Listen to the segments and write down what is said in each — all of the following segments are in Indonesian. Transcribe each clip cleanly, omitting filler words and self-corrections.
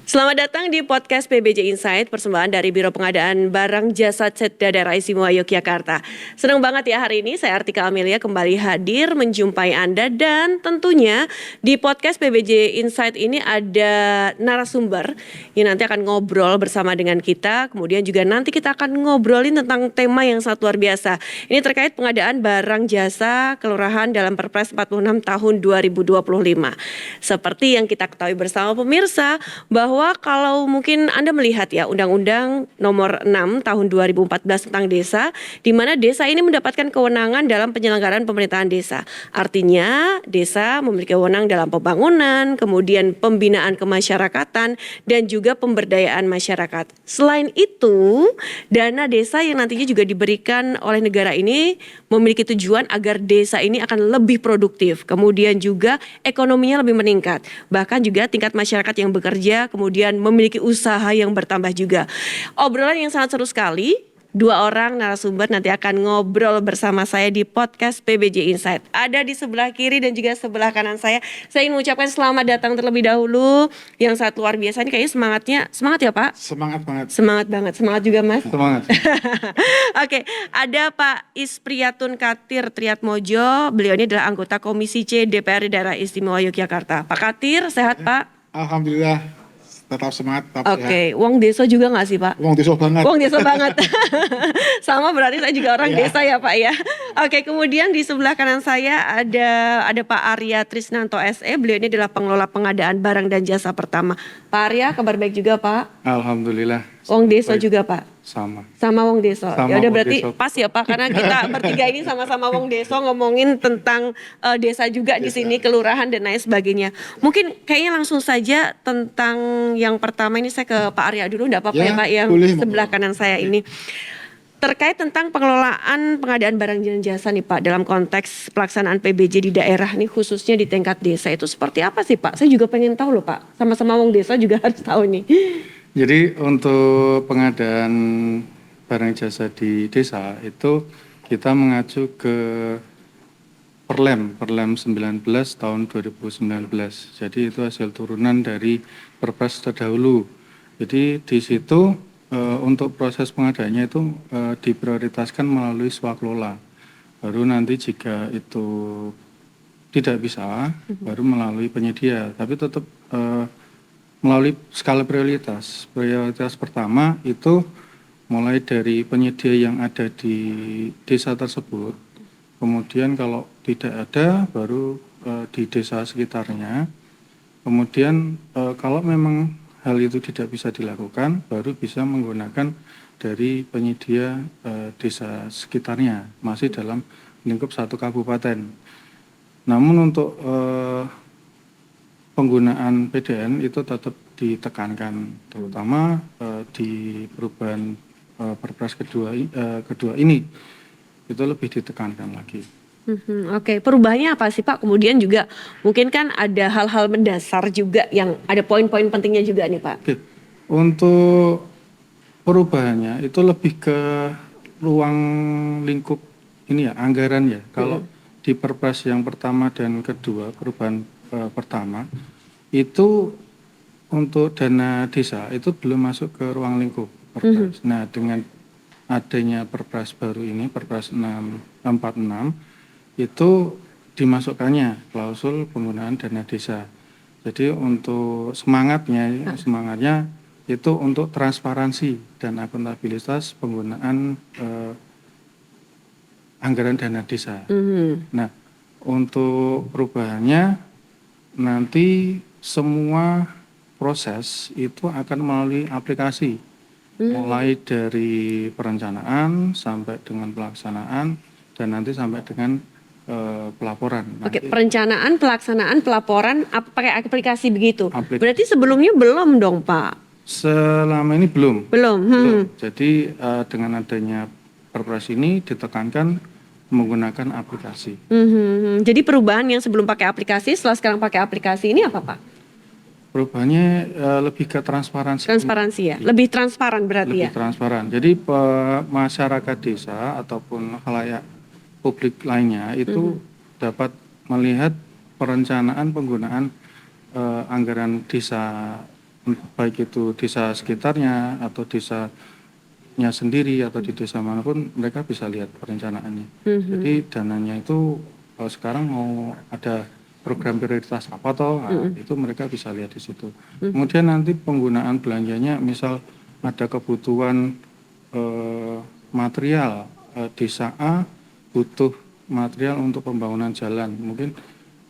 Selamat datang di podcast PBJ Insight, persembahan dari Biro Pengadaan Barang Jasa Cedda Daerah Istimewa Yogyakarta. Senang banget ya hari ini saya Artika Amelia kembali hadir menjumpai Anda, dan tentunya di podcast PBJ Insight ini ada narasumber yang nanti akan ngobrol bersama dengan kita. Kemudian juga nanti kita akan ngobrolin tentang tema yang sangat luar biasa. Ini terkait pengadaan barang jasa kelurahan dalam Perpres 46 tahun 2025. Seperti yang kita ketahui bersama pemirsa, bahwa kalau mungkin Anda melihat ya Undang-Undang Nomor 6 Tahun 2014 tentang desa, di mana desa ini mendapatkan kewenangan dalam penyelenggaraan pemerintahan desa. Artinya desa memiliki wewenang dalam pembangunan, kemudian pembinaan kemasyarakatan, dan juga pemberdayaan masyarakat. Selain itu, dana desa yang nantinya juga diberikan oleh negara ini memiliki tujuan agar desa ini akan lebih produktif, kemudian juga ekonominya lebih meningkat. Bahkan juga tingkat masyarakat yang bekerja kemudian memiliki usaha yang bertambah juga. Obrolan yang sangat seru sekali. Dua orang narasumber nanti akan ngobrol bersama saya di podcast PBJ Insight. Ada di sebelah kiri dan juga sebelah kanan saya. Saya ingin mengucapkan selamat datang terlebih dahulu. Yang sangat luar biasa, ini kayaknya semangat ya Pak? Semangat banget. Semangat banget, semangat juga Mas. Semangat. Oke, ada Pak Ispriyatun Katir Triatmojo. Beliau ini adalah anggota Komisi C DPRD Daerah Istimewa Yogyakarta. Pak Katir, sehat Pak? Alhamdulillah, tetap semangat, tetap Oke, wong desa juga nggak sih Pak? Wong desa banget. Wong desa banget. Sama berarti saya juga orang desa ya Pak ya. Oke, kemudian di sebelah kanan saya ada Pak Arya Trisnanto SE. Beliau ini adalah pengelola pengadaan barang dan jasa pertama. Pak Arya, kabar baik juga Pak? Alhamdulillah. Wong desa Baik. juga Pak? Sama Wong Deso. Sama Ya udah wong berarti deso. pas ya Pak, karena kita bertiga ini sama-sama Wong Deso, ngomongin tentang desa juga di sini, kelurahan dan lain sebagainya. Mungkin kayaknya langsung saja tentang yang pertama ini, saya ke Pak Arya dulu, enggak apa-apa ya, Ya, Pak, yang boleh, sebelah monggo. kanan saya ini. Terkait tentang pengelolaan pengadaan barang dan jasa nih Pak, dalam konteks pelaksanaan PBJ di daerah nih, khususnya di tingkat desa, itu seperti apa sih Pak? Saya juga pengen tahu loh Pak, sama-sama Wong Desa juga harus tahu nih. Jadi untuk pengadaan barang jasa di desa itu kita mengacu ke Perlem 19 tahun 2019. Jadi itu hasil turunan dari Perpres terdahulu. Jadi di situ untuk proses pengadaannya itu diprioritaskan melalui swaklola. Baru nanti jika itu tidak bisa, baru melalui penyedia. Tapi tetap melalui skala prioritas. Prioritas pertama itu mulai dari penyedia yang ada di desa tersebut. Kemudian kalau tidak ada, baru di desa sekitarnya. Kemudian kalau memang hal itu tidak bisa dilakukan, baru bisa menggunakan dari penyedia desa sekitarnya, masih dalam lingkup satu kabupaten. Namun untuk penggunaan PDN itu tetap ditekankan, terutama di perubahan Perpres kedua ini itu lebih ditekankan lagi. Oke, perubahannya apa sih Pak? Kemudian juga mungkin kan ada hal-hal mendasar juga yang ada poin-poin pentingnya juga nih Pak. Oke. Untuk perubahannya itu lebih ke ruang lingkup ini ya, anggaran ya. Kalau di Perpres yang pertama dan kedua, perubahan pertama itu untuk dana desa itu belum masuk ke ruang lingkup Perpres. Nah, dengan adanya Perpres baru ini, Perpres 46 itu dimasukkannya klausul penggunaan dana desa. Jadi untuk semangatnya itu untuk transparansi dan akuntabilitas penggunaan anggaran dana desa. Nah, untuk perubahannya nanti semua proses itu akan melalui aplikasi, mulai dari perencanaan sampai dengan pelaksanaan dan nanti sampai dengan pelaporan. Oke, perencanaan, pelaksanaan, pelaporan pakai aplikasi begitu. Aplikasi. Berarti sebelumnya belum dong Pak? Selama ini belum. Belum. Jadi dengan adanya Perpres ini ditekankan menggunakan aplikasi. Jadi perubahan yang sebelum pakai aplikasi, setelah sekarang pakai aplikasi ini apa Pak? Perubahannya lebih ke transparansi. Transparansi ya, lebih transparan berarti Lebih ya. transparan. Jadi masyarakat desa ataupun khalayak publik lainnya itu dapat melihat perencanaan penggunaan anggaran desa baik itu desa sekitarnya atau desanya sendiri atau di desa manapun mereka bisa lihat perencanaannya. Jadi dananya itu sekarang mau ada program prioritas apa toh, itu mereka bisa lihat di situ. Kemudian nanti penggunaan belanjanya, misal ada kebutuhan material, desa A butuh material untuk pembangunan jalan, mungkin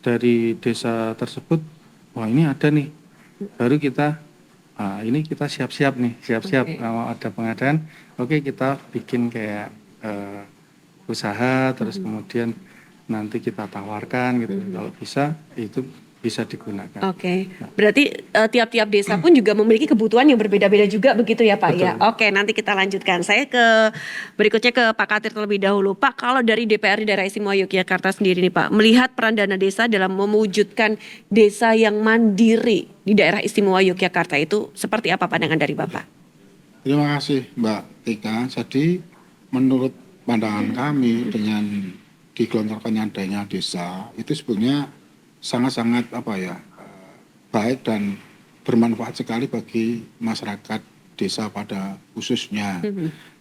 dari desa tersebut, wah ini ada nih, baru kita ini kita siap-siap nih, kalau ada pengadaan, oke kita bikin kayak usaha, terus kemudian nanti kita tawarkan gitu, kalau bisa itu bisa digunakan. Oke, berarti tiap-tiap desa pun juga memiliki kebutuhan yang berbeda-beda juga begitu ya Pak ya. Betul. Oke, nanti kita lanjutkan. Saya berikutnya ke Pak Katir terlebih dahulu. Pak, kalau dari DPRD Daerah Istimewa Yogyakarta sendiri nih Pak, melihat peran dana desa dalam mewujudkan desa yang mandiri di Daerah Istimewa Yogyakarta itu seperti apa pandangan dari Bapak? Terima kasih Mbak Tika. Jadi menurut pandangan kami dengan digelontorkannya dana desa itu sebetulnya sangat-sangat baik dan bermanfaat sekali bagi masyarakat desa pada khususnya.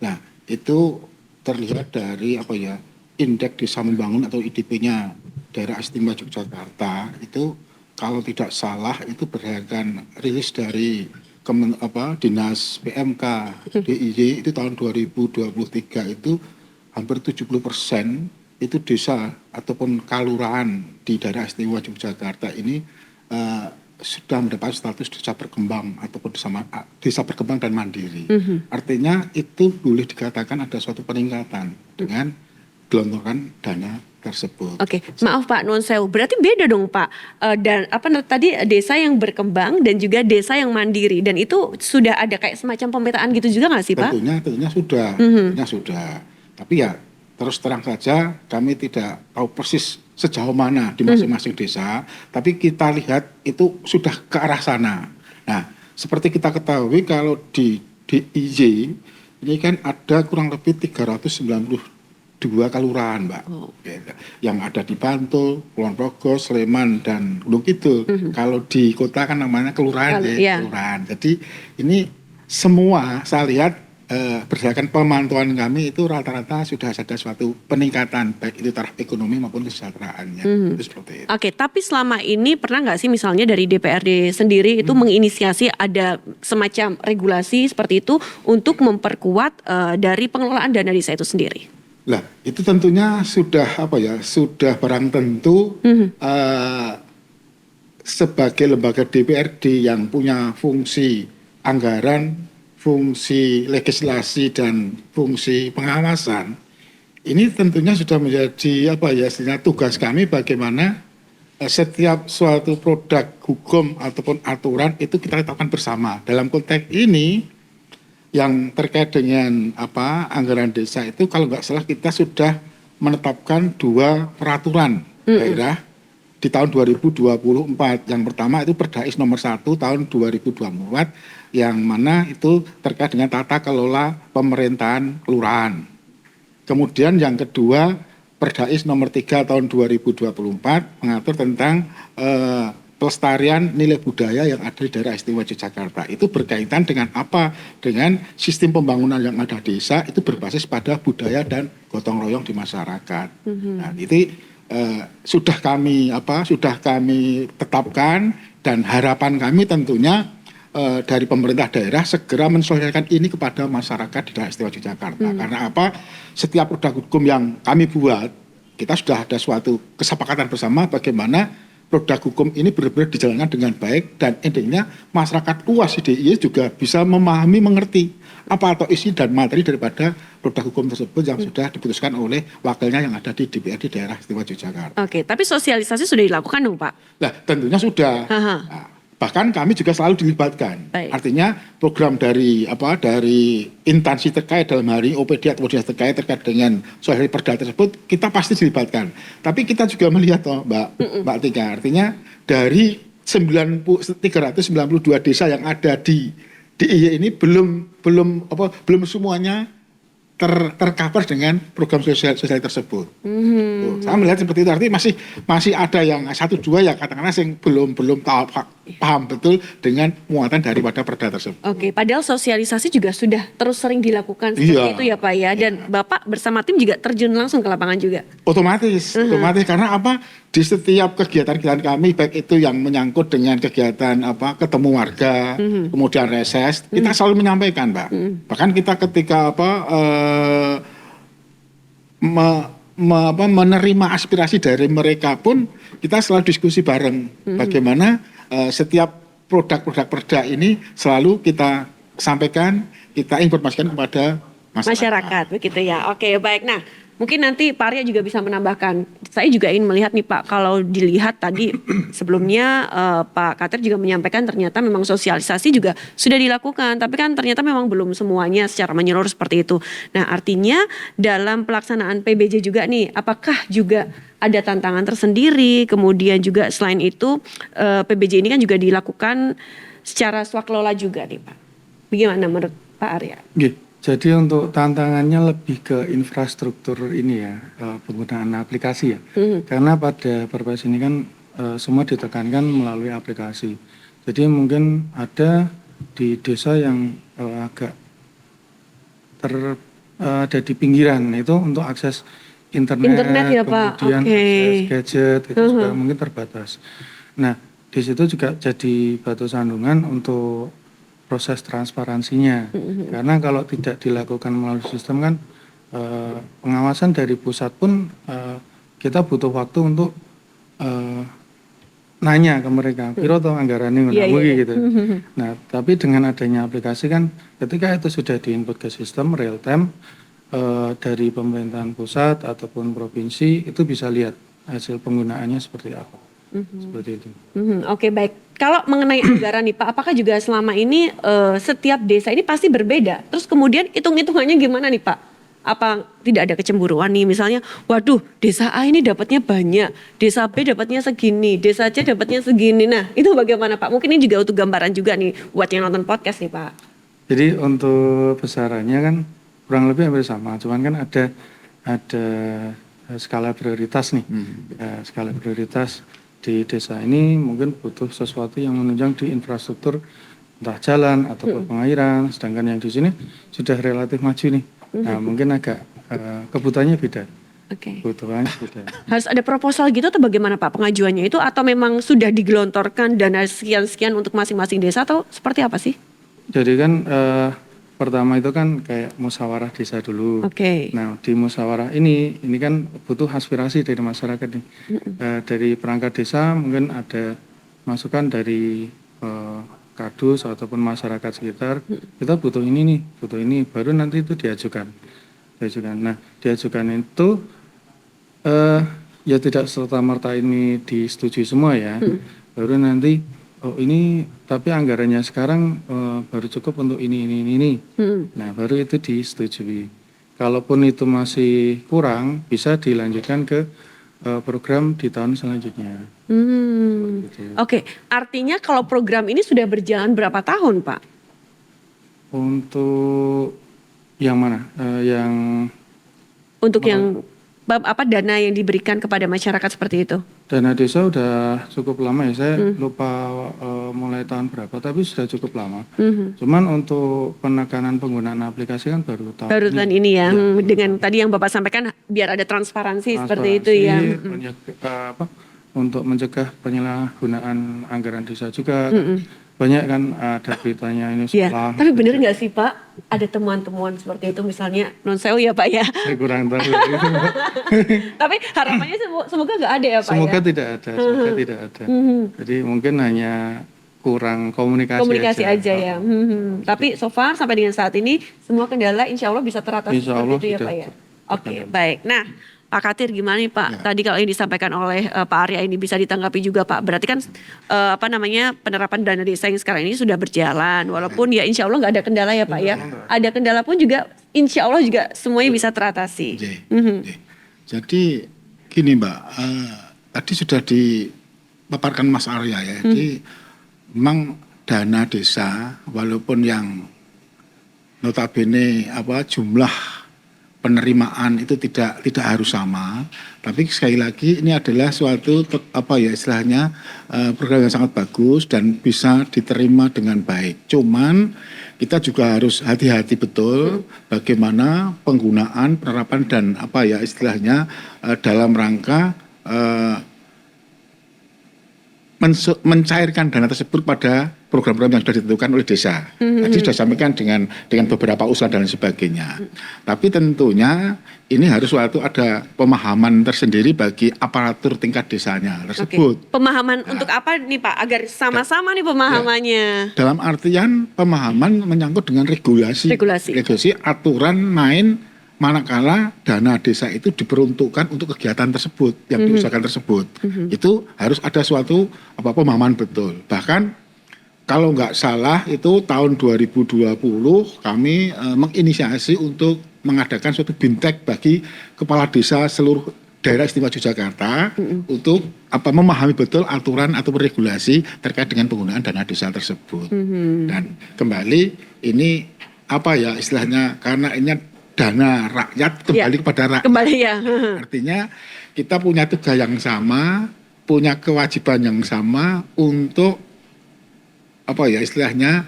Nah, itu terlihat dari indeks desa membangun atau IDP-nya Daerah Istimewa Yogyakarta itu kalau tidak salah itu berdasarkan rilis dari Dinas PMK DIY itu tahun 2023 itu hampir 70% itu desa ataupun kalurahan di Daerah Istimewa Yogyakarta ini sudah mendapat status desa berkembang ataupun desa berkembang dan mandiri. Artinya itu boleh dikatakan ada suatu peningkatan dengan gelontoran dana tersebut. Oke, maaf Pak Nuwun Sewu, berarti beda dong Pak. Dan tadi desa yang berkembang dan juga desa yang mandiri, dan itu sudah ada kayak semacam pemetaan gitu juga nggak sih Pak? Tentunya sudah. Tapi ya terus terang saja kami tidak tahu persis sejauh mana di masing-masing desa, tapi kita lihat itu sudah ke arah sana. Nah, seperti kita ketahui kalau di DIY ini kan ada kurang lebih 392 kelurahan, Mbak. Yang ada di Bantul, Kulon Progo, Sleman, dan Gunung Kidul. Kalau di kota kan namanya kelurahan, kelurahan. Jadi ini semua saya lihat berdasarkan pemantauan kami itu rata-rata sudah ada suatu peningkatan baik itu taraf ekonomi maupun kesejahteraannya. Itu seperti itu. Oke, tapi selama ini pernah nggak sih misalnya dari DPRD sendiri itu menginisiasi ada semacam regulasi seperti itu untuk memperkuat dari pengelolaan dana desa itu sendiri? Lah, itu tentunya sudah sudah barang tentu sebagai lembaga DPRD yang punya fungsi anggaran, fungsi legislasi dan fungsi pengawasan, ini tentunya sudah menjadi tugas kami bagaimana setiap suatu produk hukum ataupun aturan itu kita tetapkan bersama. Dalam konteks ini yang terkait dengan anggaran desa itu kalau nggak salah kita sudah menetapkan 2 peraturan daerah di tahun 2024. Yang pertama itu Perdais nomor 1 tahun 2024 yang mana itu terkait dengan tata kelola pemerintahan kelurahan. Kemudian yang kedua Perdais nomor 3 tahun 2024 mengatur tentang pelestarian nilai budaya yang ada di Daerah Istimewa Yogyakarta. Itu berkaitan dengan apa? Dengan sistem pembangunan yang ada di desa itu berbasis pada budaya dan gotong royong di masyarakat. Nah, itu sudah kami tetapkan dan harapan kami tentunya dari pemerintah daerah segera mensosialisasikan ini kepada masyarakat di Daerah Istimewa Yogyakarta. Karena setiap produk hukum yang kami buat, kita sudah ada suatu kesepakatan bersama bagaimana produk hukum ini benar-benar dijalankan dengan baik dan intinya masyarakat luas di DIY juga bisa memahami, mengerti apa atau isi dan materi daripada produk hukum tersebut yang sudah diputuskan oleh wakilnya yang ada di DPRD Daerah Istimewa Yogyakarta. Oke, tapi sosialisasi sudah dilakukan dong Pak? Nah, tentunya sudah. Nah, bahkan kami juga selalu dilibatkan. Baik. Artinya program dari instansi terkait dalam hari OPD atau dinas terkait dengan sosialisasi perda tersebut kita pasti dilibatkan. Tapi kita juga melihat Mbak Tika, artinya dari 392 desa yang ada di DIY ini belum semuanya tercover dengan program sosial tersebut. Saya melihat seperti itu, artinya masih ada yang 1-2 ya katakanlah yang belum paham betul dengan muatan daripada perda tersebut. Oke, padahal sosialisasi juga sudah terus sering dilakukan seperti Iya. itu ya Pak ya. Dan Bapak bersama tim juga terjun langsung ke lapangan juga. Otomatis karena apa, di setiap kegiatan-kegiatan kami baik itu yang menyangkut dengan kegiatan apa ketemu warga, kemudian reses, kita selalu menyampaikan, Mbak. Bahkan kita ketika menerima aspirasi dari mereka pun kita selalu diskusi bareng bagaimana setiap produk-produk perda ini selalu kita sampaikan, kita informasikan kepada Masyarakat begitu ya. Oke, baik. Nah, mungkin nanti Pak Arya juga bisa menambahkan. Saya juga ingin melihat nih Pak, kalau dilihat tadi sebelumnya Pak Katir juga menyampaikan ternyata memang sosialisasi juga sudah dilakukan, tapi kan ternyata memang belum semuanya secara menyeluruh seperti itu. Nah, artinya dalam pelaksanaan PBJ juga nih, apakah juga ada tantangan tersendiri? Kemudian juga selain itu PBJ ini kan juga dilakukan secara swaklola juga nih Pak. Bagaimana menurut Pak Arya? Jadi untuk tantangannya lebih ke infrastruktur ini ya, penggunaan aplikasi ya. Karena pada Perpres ini kan semua ditekankan melalui aplikasi. Jadi mungkin ada di desa yang agak ada di pinggiran, itu untuk akses internet Ya Pak, kemudian oke. akses gadget itu juga mungkin terbatas. Nah, di situ juga jadi batu sandungan untuk proses transparansinya. Karena kalau tidak dilakukan melalui sistem kan pengawasan dari pusat pun kita butuh waktu untuk nanya ke mereka, piro toh anggarannya gitu. Nah, tapi dengan adanya aplikasi kan ketika itu sudah diinput ke sistem real time dari pemerintahan pusat ataupun provinsi itu bisa lihat hasil penggunaannya seperti apa. Seperti itu. Oke, baik. Kalau mengenai anggaran nih Pak, apakah juga selama ini setiap desa ini pasti berbeda? Terus kemudian hitung-hitungannya gimana nih Pak? Apa tidak ada kecemburuan nih misalnya, waduh desa A ini dapatnya banyak, desa B dapatnya segini, desa C dapatnya segini. Nah itu bagaimana Pak? Mungkin ini juga untuk gambaran juga nih buat yang nonton podcast nih Pak. Jadi untuk besarannya kan kurang lebih hampir sama, cuman kan ada skala prioritas nih. Skala prioritas di desa ini mungkin butuh sesuatu yang menunjang di infrastruktur entah jalan ataupun pengairan, sedangkan yang di sini sudah relatif maju nih. Nah mungkin agak kebutuhannya beda. Oke. Kebutuhannya beda. Harus ada proposal gitu atau bagaimana Pak pengajuannya itu, atau memang sudah digelontorkan dana sekian-sekian untuk masing-masing desa atau seperti apa sih? Jadi kan pertama itu kan kayak musyawarah desa dulu. Oke. Nah di musyawarah ini kan butuh aspirasi dari masyarakat nih. Dari perangkat desa mungkin ada masukan dari kadus ataupun masyarakat sekitar. Kita butuh ini nih, butuh ini, baru nanti itu diajukan. Nah diajukan itu ya tidak serta-merta ini disetujui semua ya. Baru nanti oh ini tapi anggarannya sekarang baru cukup untuk ini. Nah baru itu disetujui. Kalaupun itu masih kurang bisa dilanjutkan ke program di tahun selanjutnya. Oke, artinya kalau program ini sudah berjalan berapa tahun Pak? Untuk yang mana? Untuk yang apa dana yang diberikan kepada masyarakat seperti itu? Dana desa udah cukup lama ya, saya lupa mulai tahun berapa, tapi sudah cukup lama. Cuman untuk penekanan penggunaan aplikasi kan baru tahun ini ya, dengan tadi yang Bapak sampaikan biar ada transparansi seperti itu ya. Untuk mencegah penyalahgunaan anggaran desa juga. Banyak kan ada beritanya ini setelah. Tapi benar nggak sih Pak, ada temuan-temuan seperti itu misalnya non sewu ya Pak ya? Saya kurang tahu. Tapi harapannya semoga nggak ada ya Pak semoga ya? Semoga tidak ada. Jadi mungkin hanya kurang komunikasi aja ya. Tapi so far sampai dengan saat ini semua kendala insya Allah bisa teratasi seperti itu ya Pak ya? Oke, baik. Nah Pak Katir gimana nih Pak? Ya. Tadi kalau yang disampaikan oleh Pak Arya ini bisa ditanggapi juga Pak. Berarti kan penerapan dana desa yang sekarang ini sudah berjalan. Walaupun ya insya Allah nggak ada kendala ya Pak ya. Ada kendala pun juga insya Allah juga semuanya bisa teratasi. Jadi gini Mbak, tadi sudah dipaparkan Mas Arya ya. Jadi memang dana desa walaupun yang notabene jumlah penerimaan itu tidak harus sama, tapi sekali lagi ini adalah suatu istilahnya program yang sangat bagus dan bisa diterima dengan baik. Cuman kita juga harus hati-hati betul bagaimana penggunaan, penerapan dan istilahnya dalam rangka mencairkan dana tersebut pada program-program yang sudah ditentukan oleh desa. Tadi sudah sampaikan dengan beberapa usulan dan sebagainya. Tapi tentunya ini harus ada pemahaman tersendiri bagi aparatur tingkat desanya tersebut. Pemahaman untuk apa nih Pak? Agar sama-sama nih pemahamannya. Dalam artian pemahaman menyangkut dengan regulasi aturan main manakala dana desa itu diperuntukkan untuk kegiatan tersebut yang diusahakan tersebut. Itu harus ada suatu pemahaman betul. Bahkan kalau nggak salah itu tahun 2020 kami menginisiasi untuk mengadakan suatu bintek bagi kepala desa seluruh daerah istimewa Yogyakarta untuk memahami betul aturan atau regulasi terkait dengan penggunaan dana desa tersebut. Dan kembali ini istilahnya karena ini dana rakyat kembali kepada rakyat. Kembali ya. Artinya kita punya tugas yang sama, punya kewajiban yang sama untuk istilahnya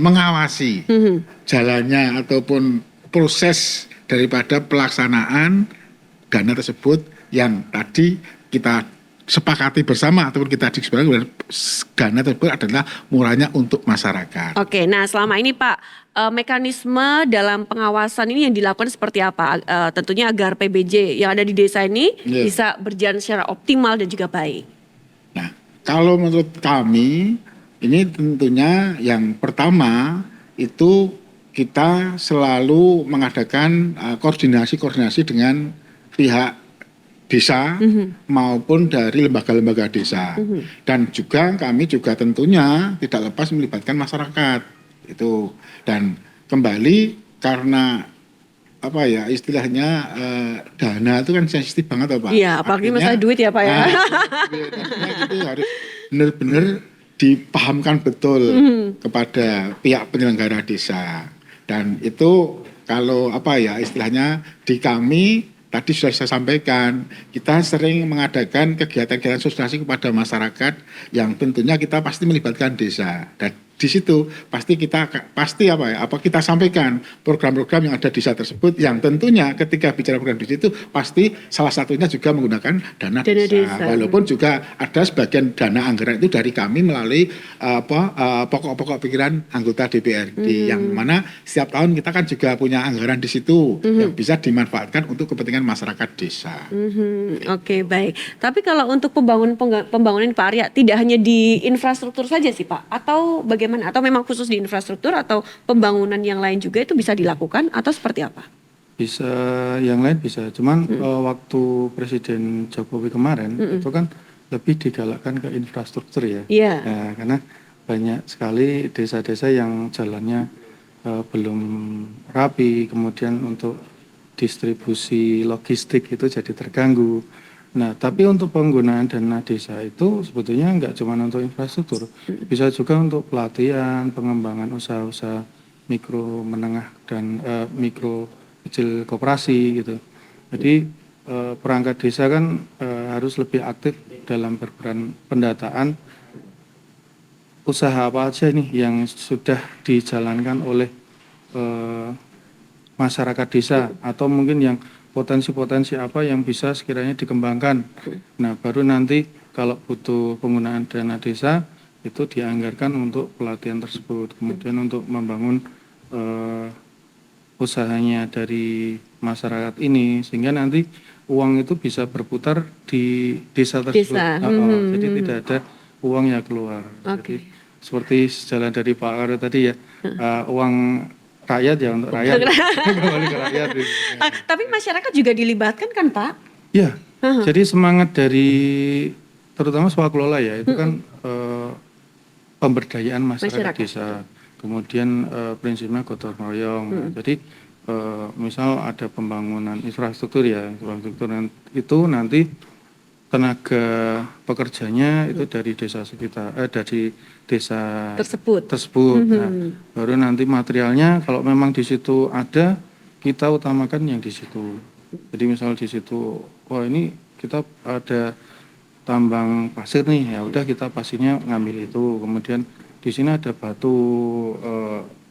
mengawasi jalannya ataupun proses daripada pelaksanaan dana tersebut yang tadi kita sepakati bersama ataupun kita disepakati dana tersebut adalah murahnya untuk masyarakat. Oke, nah selama ini Pak mekanisme dalam pengawasan ini yang dilakukan seperti apa? Tentunya agar PBJ yang ada di desa ini bisa berjalan secara optimal dan juga baik. Nah, kalau menurut kami ini tentunya yang pertama itu kita selalu mengadakan koordinasi dengan pihak desa maupun dari lembaga-lembaga desa. Dan juga kami juga tentunya tidak lepas melibatkan masyarakat itu. Dan kembali karena istilahnya dana itu kan sensitif banget Pak. Iya, apalagi masalah duit ya Pak ya. Itu harus benar-benar dipahamkan betul kepada pihak penyelenggara desa. Dan itu kalau istilahnya di kami tadi sudah saya sampaikan, kita sering mengadakan kegiatan-kegiatan sosialisasi kepada masyarakat yang tentunya kita pasti melibatkan desa. Dan di situ kita sampaikan program-program yang ada di desa tersebut yang tentunya ketika bicara program di situ pasti salah satunya juga menggunakan dana desa. Walaupun juga ada sebagian dana anggaran itu dari kami melalui pokok-pokok pikiran anggota DPRD yang mana setiap tahun kita kan juga punya anggaran di situ yang bisa dimanfaatkan untuk kepentingan masyarakat desa. Oke, baik. Tapi kalau untuk pembangunan Pak Arya tidak hanya di infrastruktur saja sih Pak, atau bagaimana? Atau memang khusus di infrastruktur atau pembangunan yang lain juga itu bisa dilakukan atau seperti apa? Bisa, yang lain bisa. Cuman waktu Presiden Jokowi kemarin itu kan lebih digalakkan ke infrastruktur ya. Nah, karena banyak sekali desa-desa yang jalannya belum rapi, kemudian untuk distribusi logistik itu jadi terganggu. Nah, tapi untuk penggunaan dana desa itu sebetulnya nggak cuma untuk infrastruktur, bisa juga untuk pelatihan, pengembangan usaha-usaha mikro, menengah, dan mikro kecil koperasi gitu. Jadi perangkat desa kan harus lebih aktif dalam berperan pendataan usaha apa aja nih yang sudah dijalankan oleh masyarakat desa atau mungkin yang potensi-potensi apa yang bisa sekiranya dikembangkan. Nah, baru nanti kalau butuh penggunaan dana desa itu dianggarkan untuk pelatihan tersebut. Kemudian untuk membangun usahanya dari masyarakat ini sehingga nanti uang itu bisa berputar di desa tersebut. Jadi tidak ada uang yang keluar. Jadi seperti sejalan dari Pak Arya tadi ya, uang rakyat ya untuk rakyat, kembali ke rakyat. Tapi masyarakat juga dilibatkan kan Pak? Ya, jadi semangat dari terutama swaklola ya itu kan pemberdayaan masyarakat desa. Kemudian prinsipnya gotong royong. Jadi misal ada pembangunan infrastruktur ya, infrastruktur itu nanti tenaga pekerjanya itu dari desa sekitar, dari desa tersebut. Nah, baru nanti materialnya kalau memang di situ ada kita utamakan yang di situ. Jadi misal di situ, wah ini kita ada tambang pasir nih, ya udah kita pastinya ngambil itu. Kemudian di sini ada batu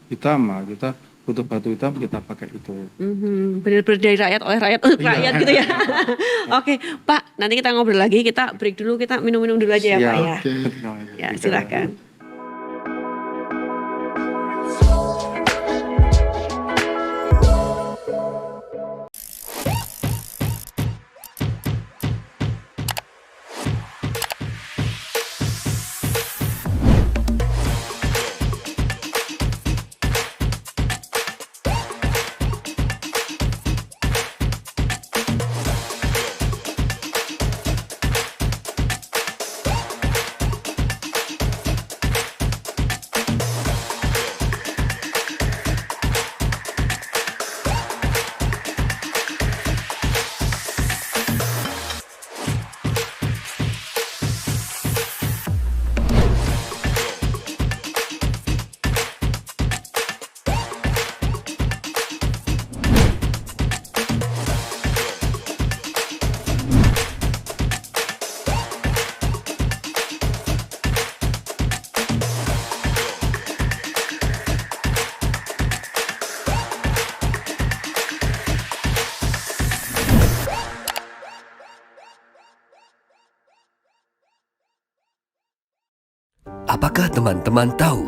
hitam, nah kita butuh batu hitam, kita pakai itu. Benar-benar dari rakyat oleh rakyat untuk rakyat gitu ya. Oke, Pak, nanti kita ngobrol lagi. Kita break dulu, kita minum-minum dulu aja ya, Pak ya. Oke. Ya, silakan. Apakah teman-teman tahu,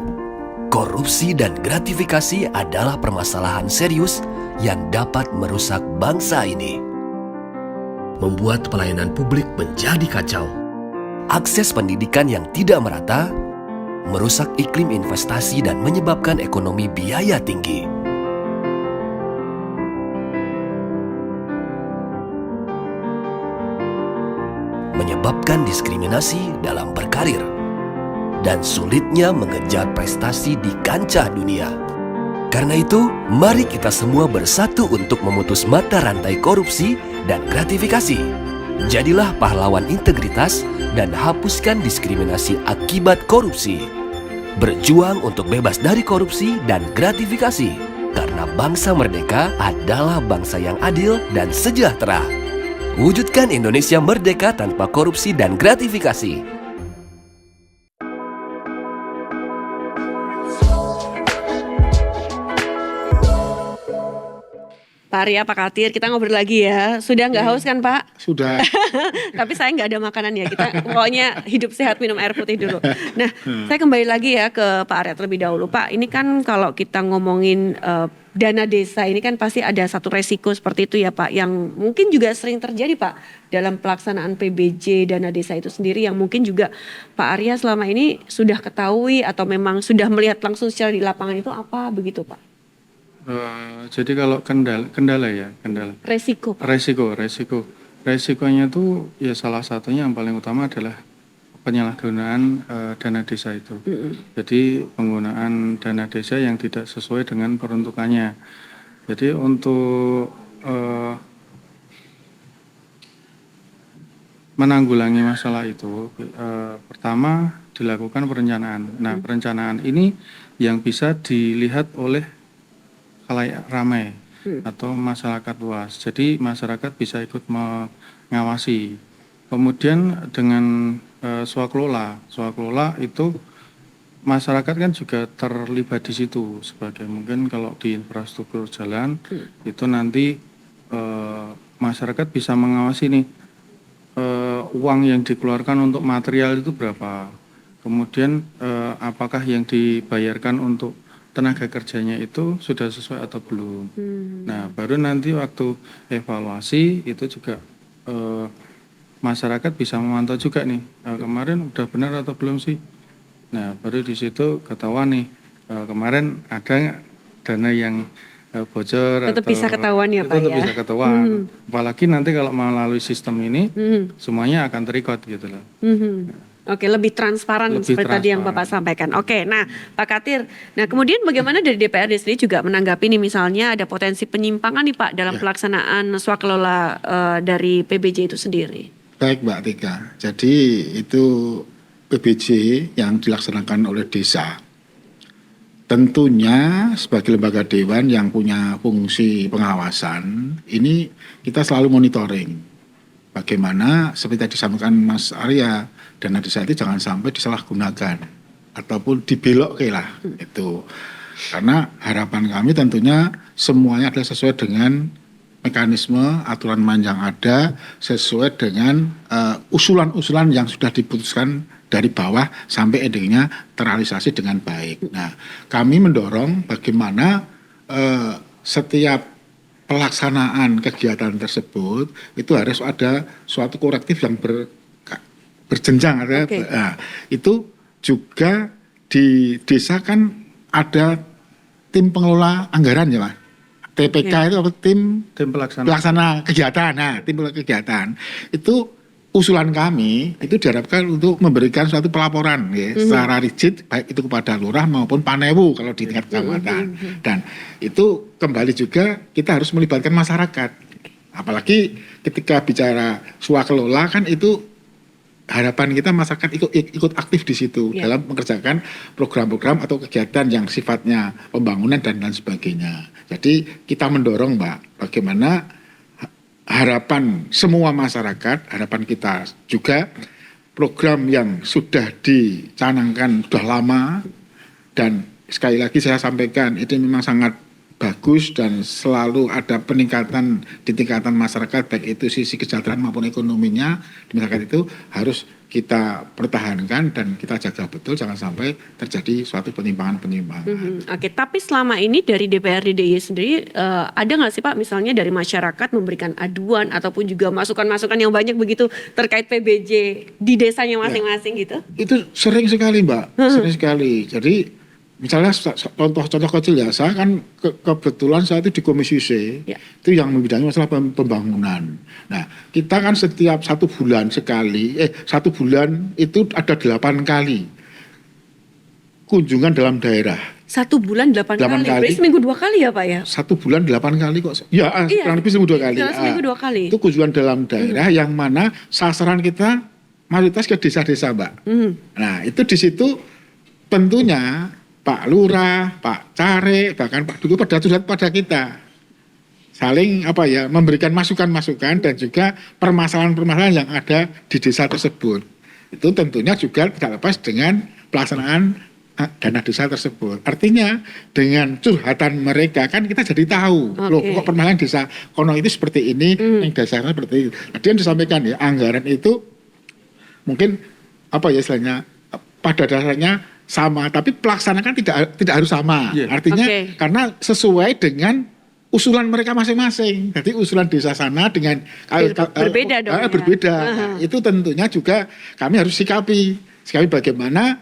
korupsi dan gratifikasi adalah permasalahan serius yang dapat merusak bangsa ini? Membuat pelayanan publik menjadi kacau. Akses pendidikan yang tidak merata, merusak iklim investasi dan menyebabkan ekonomi biaya tinggi. Menyebabkan diskriminasi dalam berkarir dan sulitnya mengejar prestasi di kancah dunia. Karena itu, mari kita semua bersatu untuk memutus mata rantai korupsi dan gratifikasi. Jadilah pahlawan integritas dan hapuskan diskriminasi akibat korupsi. Berjuang untuk bebas dari korupsi dan gratifikasi. Karena bangsa merdeka adalah bangsa yang adil dan sejahtera. Wujudkan Indonesia merdeka tanpa korupsi dan gratifikasi. Pak Arya, Pak Katir, kita ngobrol lagi ya. Sudah nggak haus kan, Pak? Sudah. Tapi saya nggak ada makanan ya. Kita pokoknya hidup sehat, minum air putih dulu. Nah, saya kembali lagi ya ke Pak Arya terlebih dahulu. Pak, ini kan kalau kita ngomongin dana desa ini kan pasti ada satu resiko seperti itu ya Pak. Yang mungkin juga sering terjadi Pak dalam pelaksanaan PBJ dana desa itu sendiri. Yang mungkin juga Pak Arya selama ini sudah ketahui atau memang sudah melihat langsung secara di lapangan itu apa begitu Pak? Jadi kalau kendala. Resiko Pak. Resikonya tuh ya salah satunya yang paling utama adalah penyalahgunaan dana desa itu. Jadi penggunaan dana desa yang tidak sesuai dengan peruntukannya. Jadi untuk menanggulangi masalah itu, pertama dilakukan perencanaan. Nah, perencanaan ini yang bisa dilihat oleh khalayak ramai atau masyarakat luas. Jadi masyarakat bisa ikut mengawasi. Kemudian dengan swakelola itu masyarakat kan juga terlibat di situ sebagai mungkin kalau di infrastruktur jalan itu nanti masyarakat bisa mengawasi nih uang yang dikeluarkan untuk material itu berapa. Kemudian apakah yang dibayarkan untuk tenaga kerjanya itu sudah sesuai atau belum. Nah, baru nanti waktu evaluasi itu juga masyarakat bisa memantau juga nih, kemarin udah benar atau belum sih. Nah, baru di situ ketahuan nih, kemarin ada dana yang bocor tetap atau bisa ketahuan ya Pak tetap ya. bisa ketahuan. Apalagi nanti kalau melalui sistem ini semuanya akan terrecord gitu loh. Oke, lebih transparan seperti tadi yang Bapak sampaikan. Oke, nah Pak Katir, nah kemudian bagaimana dari DPRD sendiri juga menanggapi nih misalnya ada potensi penyimpangan nih Pak dalam pelaksanaan swakelola dari PBJ itu sendiri? Baik Mbak Tika, jadi itu PBJ yang dilaksanakan oleh desa. tentunya sebagai lembaga dewan yang punya fungsi pengawasan, ini kita selalu monitoring. Bagaimana seperti tadi disampaikan Mas Arya, dana desa itu jangan sampai disalahgunakan ataupun dibelok lah itu. Karena harapan kami tentunya semuanya adalah sesuai dengan mekanisme aturan main yang ada, sesuai dengan usulan-usulan yang sudah diputuskan dari bawah sampai endingnya terrealisasi dengan baik. Nah, kami mendorong bagaimana setiap pelaksanaan kegiatan tersebut itu harus ada suatu korektif yang berjenjang. Okay. Nah, itu juga di desa kan ada tim pengelola anggaran ya Pak. TPK itu apa? Tim pelaksana kegiatan. Nah, tim pelaksana kegiatan itu usulan kami itu diharapkan untuk memberikan suatu pelaporan ya, secara rigid baik itu kepada lurah maupun panewu kalau di tingkat kecamatan. Dan itu kembali juga kita harus melibatkan masyarakat. Apalagi ketika bicara swakelola kan itu harapan kita masyarakat ikut aktif di situ dalam mengerjakan program-program atau kegiatan yang sifatnya pembangunan dan lain sebagainya. Jadi kita mendorong Mbak bagaimana harapan semua masyarakat, harapan kita juga program yang sudah dicanangkan sudah lama dan sekali lagi saya sampaikan itu memang sangat bagus dan selalu ada peningkatan di tingkatan masyarakat baik itu sisi kesejahteraan maupun ekonominya di masyarakat itu harus kita pertahankan dan kita jaga betul jangan sampai terjadi suatu penyimpangan-penyimpangan. Oke, tapi selama ini dari DPRD DIY sendiri ada nggak sih Pak misalnya dari masyarakat memberikan aduan ataupun juga masukan-masukan yang banyak begitu terkait PBJ di desanya masing-masing gitu? Itu sering sekali Mbak, sering sekali. Jadi misalnya contoh kecil ya, saya kan kebetulan saya itu di Komisi C, itu yang membidangi masalah pembangunan. Nah, kita kan setiap 1 bulan sekali, 1 bulan itu ada 8 kali kunjungan dalam daerah. 1 bulan 8 kali, berarti seminggu 2 kali ya Pak ya? 1 bulan 8 kali kok, ya kurang lebih seminggu 2 kali. Seminggu 2 kali. Itu kunjungan dalam daerah yang mana sasaran kita mayoritas ke desa-desa Mbak. Nah, itu di situ tentunya Pak Lurah, Pak Carik, bahkan Pak Dukuh pada curhat pada kita. Saling memberikan masukan-masukan dan juga permasalahan-permasalahan yang ada di desa tersebut. Itu tentunya juga tidak lepas dengan pelaksanaan dana desa tersebut. Artinya dengan curhatan mereka kan kita jadi tahu loh kok permasalahan desa kono itu seperti ini, yang dasarnya seperti itu. Tadi yang disampaikan ya anggaran itu mungkin istilahnya pada dasarnya sama, tapi pelaksanaan tidak harus sama. Artinya karena sesuai dengan usulan mereka masing-masing. Jadi usulan desa sana dengan berbeda dong. Berbeda. Nah, itu tentunya juga kami harus sikapi bagaimana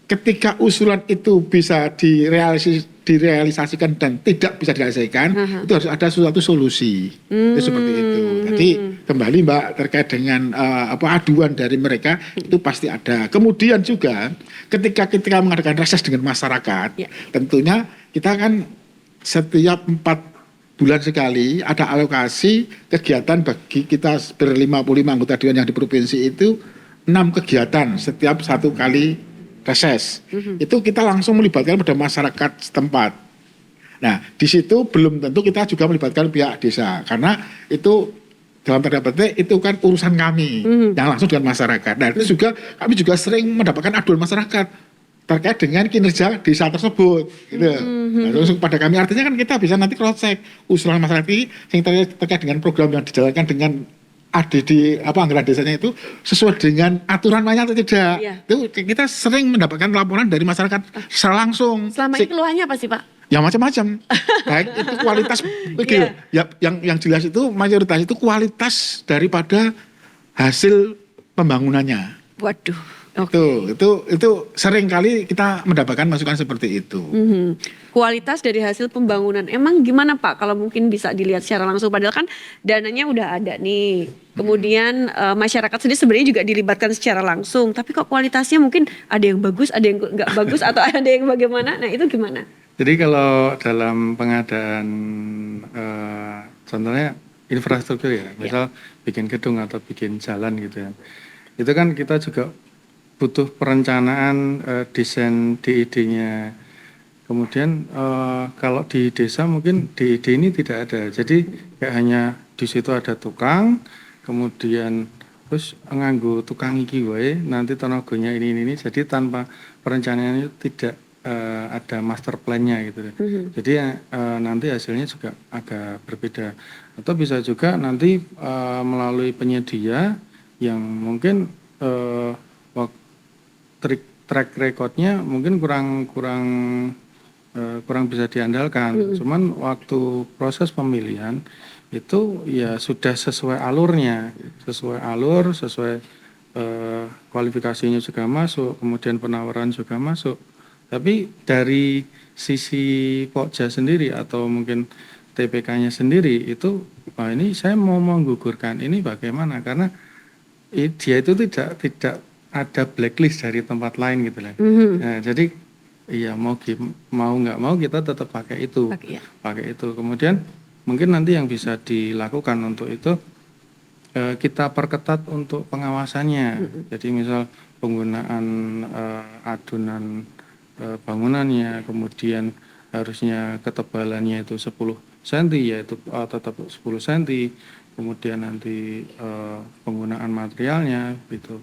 ketika usulan itu bisa direalisasikan dan tidak bisa direalisasikan, itu harus ada suatu solusi. Itu seperti itu. Jadi kembali Mbak terkait dengan aduan dari mereka itu pasti ada. Kemudian juga ketika mengadakan reses dengan masyarakat, tentunya kita kan setiap 4 bulan sekali ada alokasi kegiatan bagi kita ber-55 anggota dewan yang di provinsi itu 6 kegiatan setiap 1 kali reses. Itu kita langsung melibatkan pada masyarakat setempat. Nah, di situ belum tentu kita juga melibatkan pihak desa karena itu dalam tanda petik itu kan urusan kami yang langsung dengan masyarakat. Nah, itu juga kami juga sering mendapatkan aduan masyarakat terkait dengan kinerja desa tersebut gitu. Nah, terus pada kami artinya kan kita bisa nanti cross check usulan masyarakat ini yang terkait dengan program yang dijalankan dengan ADD anggaran desanya itu sesuai dengan aturan mainnya atau tidak. Itu kita sering mendapatkan laporan dari masyarakat secara langsung. Selama ini keluhannya apa sih Pak? Ya macam-macam. Baik itu kualitas yang jelas itu mayoritas itu kualitas daripada hasil pembangunannya. Waduh. Itu sering kali kita mendapatkan masukan seperti itu. Kualitas dari hasil pembangunan. Emang gimana Pak kalau mungkin bisa dilihat secara langsung padahal kan dananya udah ada nih. Kemudian masyarakat sendiri sebenarnya juga dilibatkan secara langsung. Tapi kok kualitasnya mungkin ada yang bagus, ada yang nggak bagus atau ada yang bagaimana? Nah itu gimana? Jadi kalau dalam pengadaan contohnya infrastruktur ya, misal bikin gedung atau bikin jalan gitu ya. Itu kan kita juga butuh perencanaan desain DID-nya Kemudian kalau di desa mungkin DID ini tidak ada. Jadi kayak hanya di situ ada tukang, kemudian terus nganggo tukang iki wae, nanti tenaganya ini. Jadi tanpa perencanaan itu tidak ada master plan-nya gitu. Jadi nanti hasilnya juga agak berbeda. Atau bisa juga nanti melalui penyedia yang mungkin track recordnya mungkin kurang bisa diandalkan. Cuman waktu proses pemilihan itu ya sudah sesuai alurnya, sesuai kualifikasinya juga masuk, kemudian penawaran juga masuk. Tapi dari sisi Pokja sendiri atau mungkin TPK-nya sendiri itu, ini saya mau menggugurkan ini bagaimana? Karena dia itu tidak ada blacklist dari tempat lain gitu lah. Nah, jadi iya mau nggak mau kita tetap pakai itu. Kemudian mungkin nanti yang bisa dilakukan untuk itu kita perketat untuk pengawasannya. Jadi misal penggunaan adunan bangunannya, kemudian harusnya ketebalannya itu 10 cm, yaitu tetap 10 cm, kemudian nanti penggunaan materialnya gitu.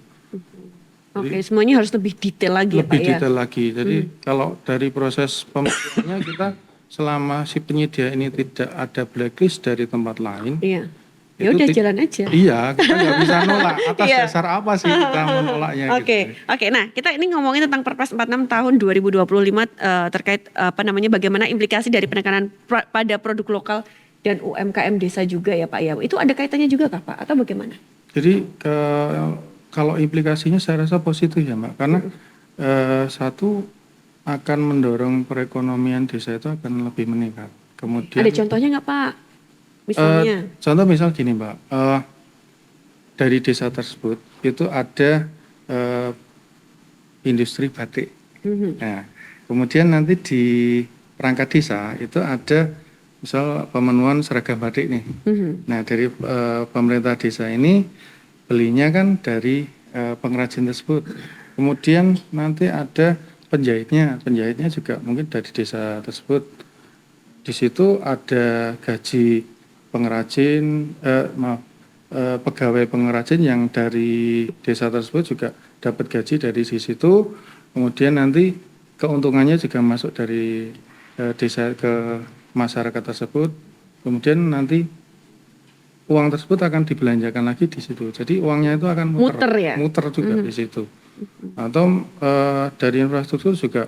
Oke, semuanya harus lebih detail lagi ya Pak ya? Lebih detail lagi, jadi kalau dari proses pemilihannya kita selama si penyedia ini tidak ada blacklist dari tempat lain, iya. Ya udah jalan aja. Iya, kita nggak bisa nolak. Atas dasar apa sih kita menolaknya? Oke. Nah kita ini ngomongin tentang Perpres 46 tahun 2025 terkait bagaimana implikasi dari penekanan pada produk lokal dan UMKM desa juga ya Pak ya. Itu ada kaitannya juga kah Pak atau bagaimana? Jadi kalau implikasinya saya rasa positif ya Mbak, karena satu akan mendorong perekonomian desa itu akan lebih meningkat. Kemudian ada contohnya nggak Pak? Misalnya? Contoh misal gini Mbak, dari desa tersebut itu ada industri batik. Nah, kemudian nanti di perangkat desa itu ada misal pemenuhan seragam batik nih. Nah, dari pemerintah desa ini belinya kan dari pengrajin tersebut. Kemudian nanti ada penjahitnya juga mungkin dari desa tersebut. Di situ ada gaji pengrajin, pegawai pengrajin yang dari desa tersebut juga dapat gaji dari situ. Kemudian nanti keuntungannya juga masuk dari desa ke masyarakat tersebut. Kemudian nanti uang tersebut akan dibelanjakan lagi di situ. Jadi uangnya itu akan muter juga di situ. Atau dari infrastruktur juga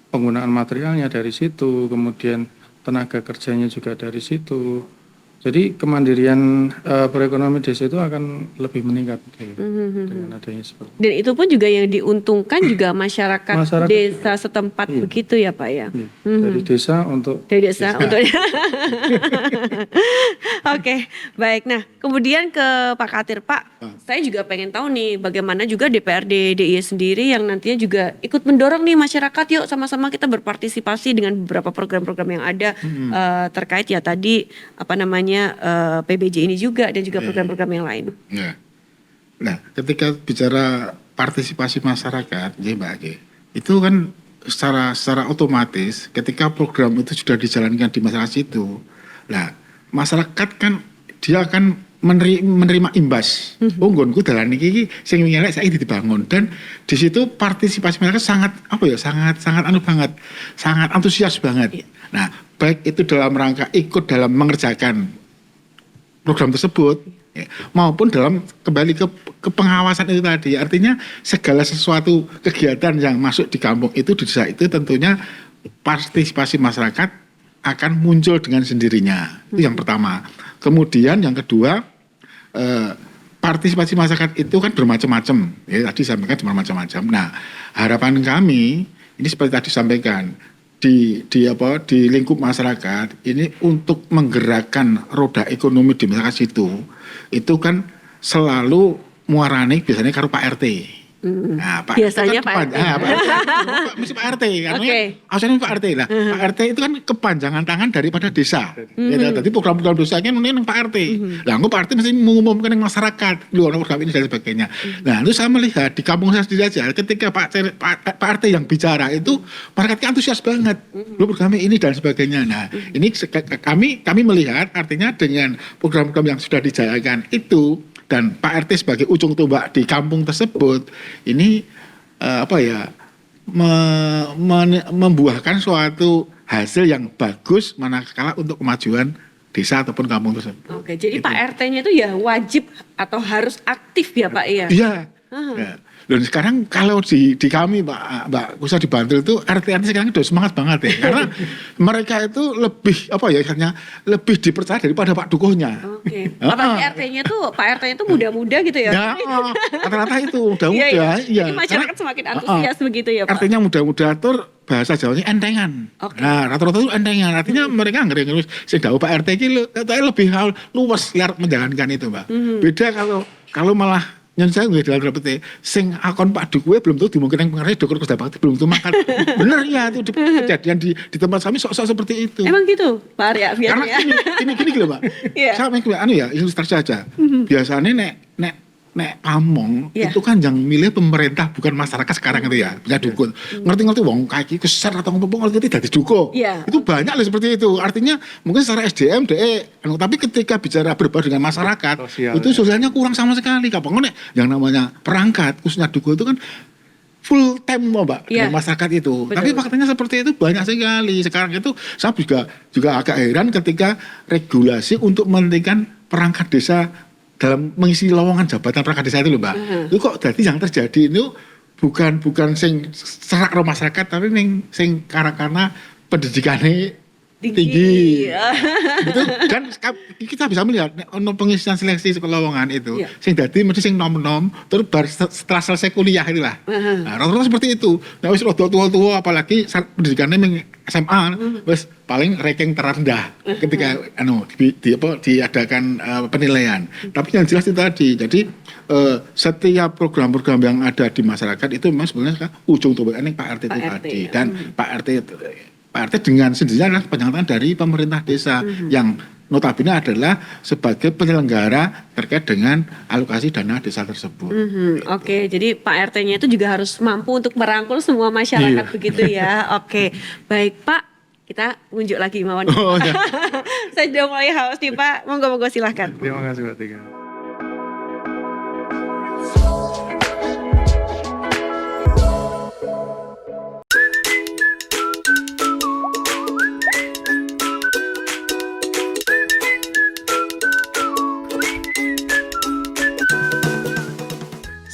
penggunaan materialnya dari situ, kemudian tenaga kerjanya juga dari situ. Jadi kemandirian perekonomian desa itu akan lebih meningkat dengan adanya seperti itu. Dan itu pun juga yang diuntungkan juga masyarakat desa setempat begitu ya Pak ya. Dari desa untuk Oke, baik. Nah, kemudian ke Pak Katir, Pak. Saya juga pengen tahu nih bagaimana juga DPRD DIY sendiri yang nantinya juga ikut mendorong nih masyarakat yuk sama-sama kita berpartisipasi dengan beberapa program-program yang ada terkait ya tadi PBJ ini juga dan juga program-program yang lain. Ya. Nah, ketika bicara partisipasi masyarakat, ya Mbak Age, itu kan secara otomatis ketika program itu sudah dijalankan di masyarakat itu, nah masyarakat kan dia akan menerima imbas. Nggonku dalan iki sing wingi elek saiki dibangun, dan di situ partisipasi masyarakat sangat antusias banget. Nah, baik itu dalam rangka ikut dalam mengerjakan program tersebut maupun dalam kembali ke pengawasan itu tadi. Artinya segala sesuatu kegiatan yang masuk di kampung itu, di desa itu, tentunya partisipasi masyarakat akan muncul dengan sendirinya. Itu yang pertama. Kemudian yang kedua, partisipasi masyarakat itu kan bermacam-macam. Ya, tadi disampaikan bermacam-macam. Nah, harapan kami ini seperti tadi disampaikan di lingkup masyarakat ini untuk menggerakkan roda ekonomi di masyarakat itu kan selalu muarane biasanya karo Pak RT. Nah, Pak Biasanya RT kan Pak RT. Pak RT, mesti Pak RT karena Oke. asalnya Pak RT lah. Pak RT itu kan kepanjangan tangan daripada desa. Ya, jadi program-program dosanya ini Pak RT. Lah, Pak RT mesti mengumumkan ke masyarakat luar program ini dan sebagainya. Nah, itu saya melihat di kampung saya sendiri aja ketika Pak RT yang bicara itu masyarakatnya antusias banget. Lu program ini dan sebagainya. Nah, ini kami melihat artinya dengan program-program yang sudah dijalankan itu dan Pak RT sebagai ujung tombak di kampung tersebut ini membuahkan suatu hasil yang bagus manakala untuk kemajuan desa ataupun kampung tersebut. Oke, jadi Pak RT-nya itu ya wajib atau harus aktif ya Pak ya? Iya. Ya. Dan sekarang kalau di kami Mbak Kusa di Bantul itu RT sekarang udah semangat banget ya. Karena mereka itu lebih lebih dipercaya daripada Pak Dukuhnya. Oke. Apalagi RT-nya tuh Pak RT-nya tuh muda-muda gitu ya. Ya, rata-rata itu udah Iya, muda. iya. Jadi masyarakat semakin antusias begitu ya Pak. Artinya muda-muda tur bahasa Jawanya entengan. Oke. Nah, rata-rata itu entengan. Artinya mereka ngerti sing dawuh Pak RT iki lebih luas liar menjalankan itu, Mbak. Beda kalau malah yang saya nggak dalam rapet sing akun Pak Dukuh belum tuh dimungkinkan pengaruh dokter Kusta Bakti belum tuh makan. Bener ya itu kejadian di tempat kami sok-sok seperti itu. Emang gitu Pak Arya Karena biasanya? gini loh, Mbak. Iya. Saya ya ilustrasi aja. Biasanya nek pamong Iya. itu kan yang milih pemerintah bukan masyarakat sekarang itu ya, punya dukun. Ngerti-ngerti wong kaki keser atau ngomong ngerti dadi dukun. Iya. Itu banyak loh seperti itu. Artinya mungkin secara SDM tapi ketika bicara berbaur dengan masyarakat Sosial, itu ya. sosialnya kurang sama sekali. Kapan nek yang namanya perangkat khususnya dukun itu kan full time Mbak Iya. dengan masyarakat itu. Betul. Tapi faktanya seperti itu banyak sekali. Sekarang itu saya juga agak heran ketika regulasi untuk menghentikan perangkat desa dalam mengisi lowongan jabatan perangkat desa itu loh Mbak. Itu kok jadi yang terjadi itu bukan sing serak roh masyarakat tapi sing karena pendidikannya tinggi. Itu kan kita bisa melihat ono pengisian seleksi lowongan itu Iya. sing dadi mesti sing nom-nom terus setelah selesai kuliah itulah. Nah, rata-rata seperti itu. Nah, wis rada tua-tua apalagi pendidikannya SMA wis paling ranking terendah ketika diadakan penilaian. Tapi yang jelas itu tadi. Jadi setiap program-program yang ada di masyarakat itu memang sebenarnya ujung tombaknya Pak RT itu Pak RT, tadi. ya. Dan Pak RT dengan sendirinya adalah penyampaian dari pemerintah desa yang notabene adalah sebagai penyelenggara terkait dengan alokasi dana desa tersebut. Oke, jadi Pak RT-nya itu juga harus mampu untuk merangkul semua masyarakat Iya. begitu ya. Oke, baik Pak, kita unjuk lagi Mawon. Oh, ya. Saya sudah mulai haus nih Pak, monggo silahkan. Terima kasih Mbak Tika.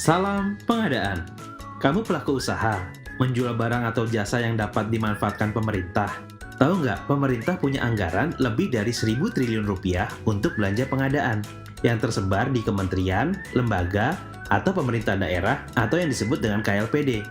Salam pengadaan. Kamu pelaku usaha, menjual barang atau jasa yang dapat dimanfaatkan pemerintah. Tahu nggak, pemerintah punya anggaran lebih dari 1.000 triliun rupiah untuk belanja pengadaan yang tersebar di kementerian, lembaga, atau pemerintah daerah atau yang disebut dengan KLPD.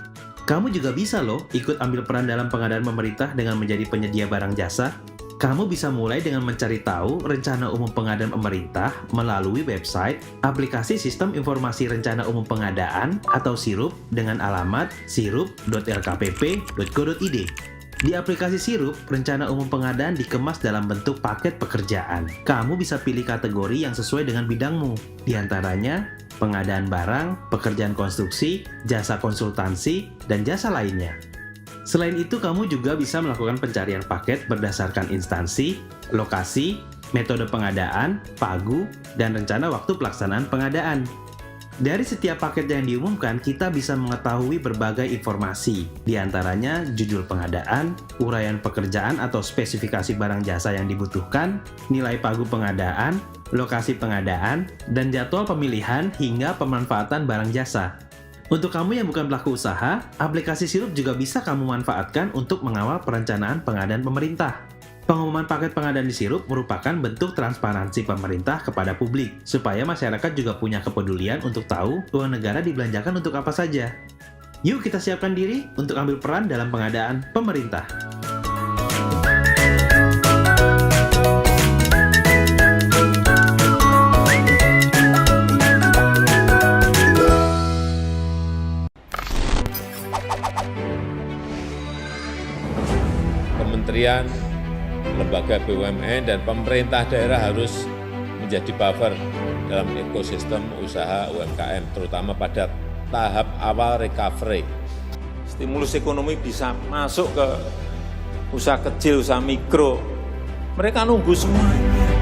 Kamu juga bisa loh ikut ambil peran dalam pengadaan pemerintah dengan menjadi penyedia barang jasa. Kamu bisa mulai dengan mencari tahu rencana umum pengadaan pemerintah melalui website aplikasi Sistem Informasi Rencana Umum Pengadaan atau SIRUP dengan alamat sirup.lkpp.go.id. Di aplikasi SIRUP, rencana umum pengadaan dikemas dalam bentuk paket pekerjaan. Kamu bisa pilih kategori yang sesuai dengan bidangmu, di antaranya pengadaan barang, pekerjaan konstruksi, jasa konsultansi, dan jasa lainnya. Selain itu, kamu juga bisa melakukan pencarian paket berdasarkan instansi, lokasi, metode pengadaan, pagu, dan rencana waktu pelaksanaan pengadaan. Dari setiap paket yang diumumkan, kita bisa mengetahui berbagai informasi, di antaranya judul pengadaan, uraian pekerjaan atau spesifikasi barang jasa yang dibutuhkan, nilai pagu pengadaan, lokasi pengadaan, dan jadwal pemilihan hingga pemanfaatan barang jasa. Untuk kamu yang bukan pelaku usaha, aplikasi SIRUP juga bisa kamu manfaatkan untuk mengawal perencanaan pengadaan pemerintah. Pengumuman paket pengadaan di SIRUP merupakan bentuk transparansi pemerintah kepada publik, supaya masyarakat juga punya kepedulian untuk tahu uang negara dibelanjakan untuk apa saja. Yuk kita siapkan diri untuk ambil peran dalam pengadaan pemerintah. kementerian, lembaga BUMN, dan pemerintah daerah harus menjadi buffer dalam ekosistem usaha UMKM, terutama pada tahap awal recovery. Stimulus ekonomi bisa masuk ke usaha kecil, usaha mikro. Mereka nunggu semuanya.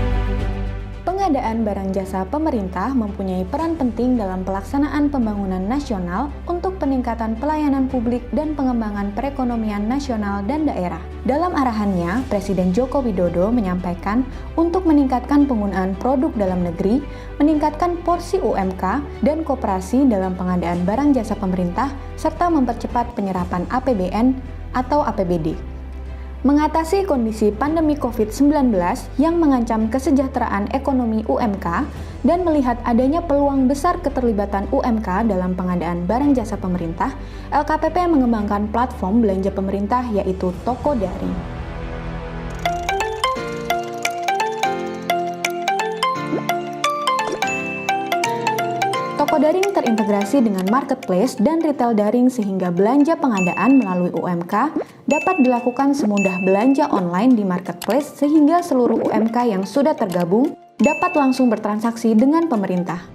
Pengadaan barang jasa pemerintah mempunyai peran penting dalam pelaksanaan pembangunan nasional untuk peningkatan pelayanan publik dan pengembangan perekonomian nasional dan daerah. Dalam arahannya, Presiden Joko Widodo menyampaikan untuk meningkatkan penggunaan produk dalam negeri, meningkatkan porsi UMK dan koperasi dalam pengadaan barang jasa pemerintah, serta mempercepat penyerapan APBN atau APBD. Mengatasi kondisi pandemi COVID-19 yang mengancam kesejahteraan ekonomi UMK dan melihat adanya peluang besar keterlibatan UMK dalam pengadaan barang jasa pemerintah, LKPP mengembangkan platform belanja pemerintah yaitu Toko Daring. Toko daring terintegrasi dengan marketplace dan retail daring sehingga belanja pengadaan melalui UMK dapat dilakukan semudah belanja online di marketplace sehingga seluruh UMK yang sudah tergabung dapat langsung bertransaksi dengan pemerintah.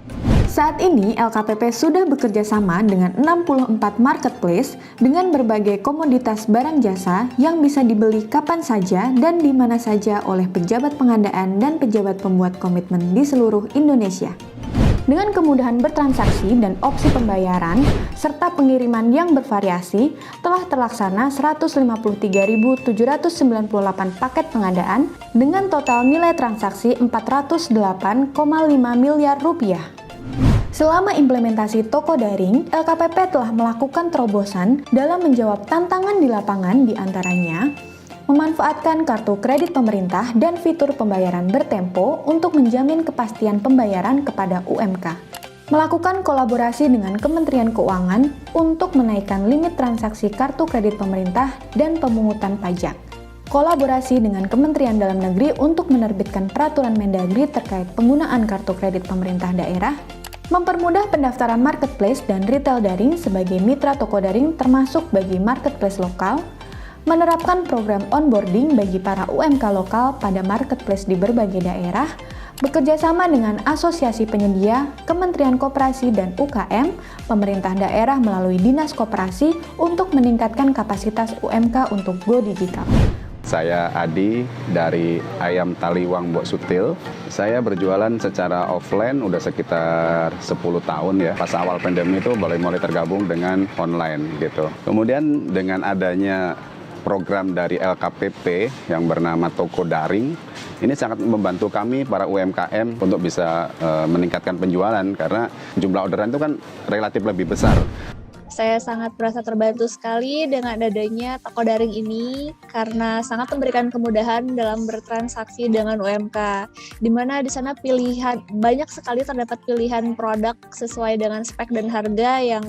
Saat ini LKPP sudah bekerja sama dengan 64 marketplace dengan berbagai komoditas barang jasa yang bisa dibeli kapan saja dan di mana saja oleh pejabat pengadaan dan pejabat pembuat komitmen di seluruh Indonesia. Dengan kemudahan bertransaksi dan opsi pembayaran, serta pengiriman yang bervariasi, telah terlaksana 153.798 paket pengadaan dengan total nilai transaksi 408,5 miliar rupiah. Selama implementasi toko daring, LKPP telah melakukan terobosan dalam menjawab tantangan di lapangan diantaranya memanfaatkan kartu kredit pemerintah dan fitur pembayaran bertempo untuk menjamin kepastian pembayaran kepada UMK. Melakukan kolaborasi dengan Kementerian Keuangan untuk menaikkan limit transaksi kartu kredit pemerintah dan pemungutan pajak. Kolaborasi dengan Kementerian Dalam Negeri untuk menerbitkan peraturan Mendagri terkait penggunaan kartu kredit pemerintah daerah. Mempermudah pendaftaran marketplace dan retail daring sebagai mitra toko daring termasuk bagi marketplace lokal. Menerapkan program onboarding bagi para UMK lokal pada marketplace di berbagai daerah, bekerja sama dengan asosiasi penyedia, Kementerian Koperasi dan UKM, pemerintah daerah melalui Dinas Koperasi untuk meningkatkan kapasitas UMK untuk go digital. Saya Adi dari Ayam Taliwang Mbok Sutil. Saya berjualan secara offline udah sekitar 10 tahun ya. Pas awal pandemi itu mulai tergabung dengan online gitu. Kemudian dengan adanya program dari LKPP yang bernama Toko Daring, ini sangat membantu kami para UMKM untuk bisa meningkatkan penjualan karena jumlah orderan itu kan relatif lebih besar. Saya sangat merasa terbantu sekali dengan adanya toko daring ini karena sangat memberikan kemudahan dalam bertransaksi dengan UMK, di mana di sana banyak sekali terdapat pilihan produk sesuai dengan spek dan harga yang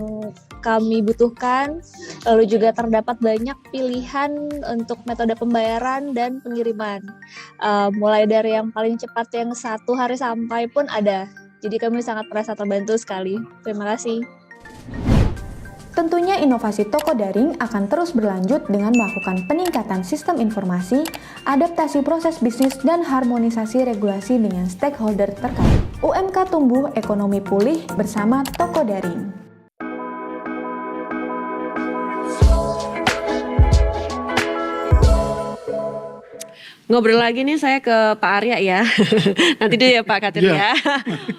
kami butuhkan, lalu juga terdapat banyak pilihan untuk metode pembayaran dan pengiriman, mulai dari yang paling cepat yang 1 hari sampai pun ada. Jadi kami sangat merasa terbantu sekali. Terima kasih. Tentunya inovasi toko daring akan terus berlanjut dengan melakukan peningkatan sistem informasi, adaptasi proses bisnis, dan harmonisasi regulasi dengan stakeholder terkait. UMK tumbuh, ekonomi pulih bersama toko daring. Ngobrol lagi nih saya ke Pak Arya ya. Nanti dulu ya Pak Katir ya.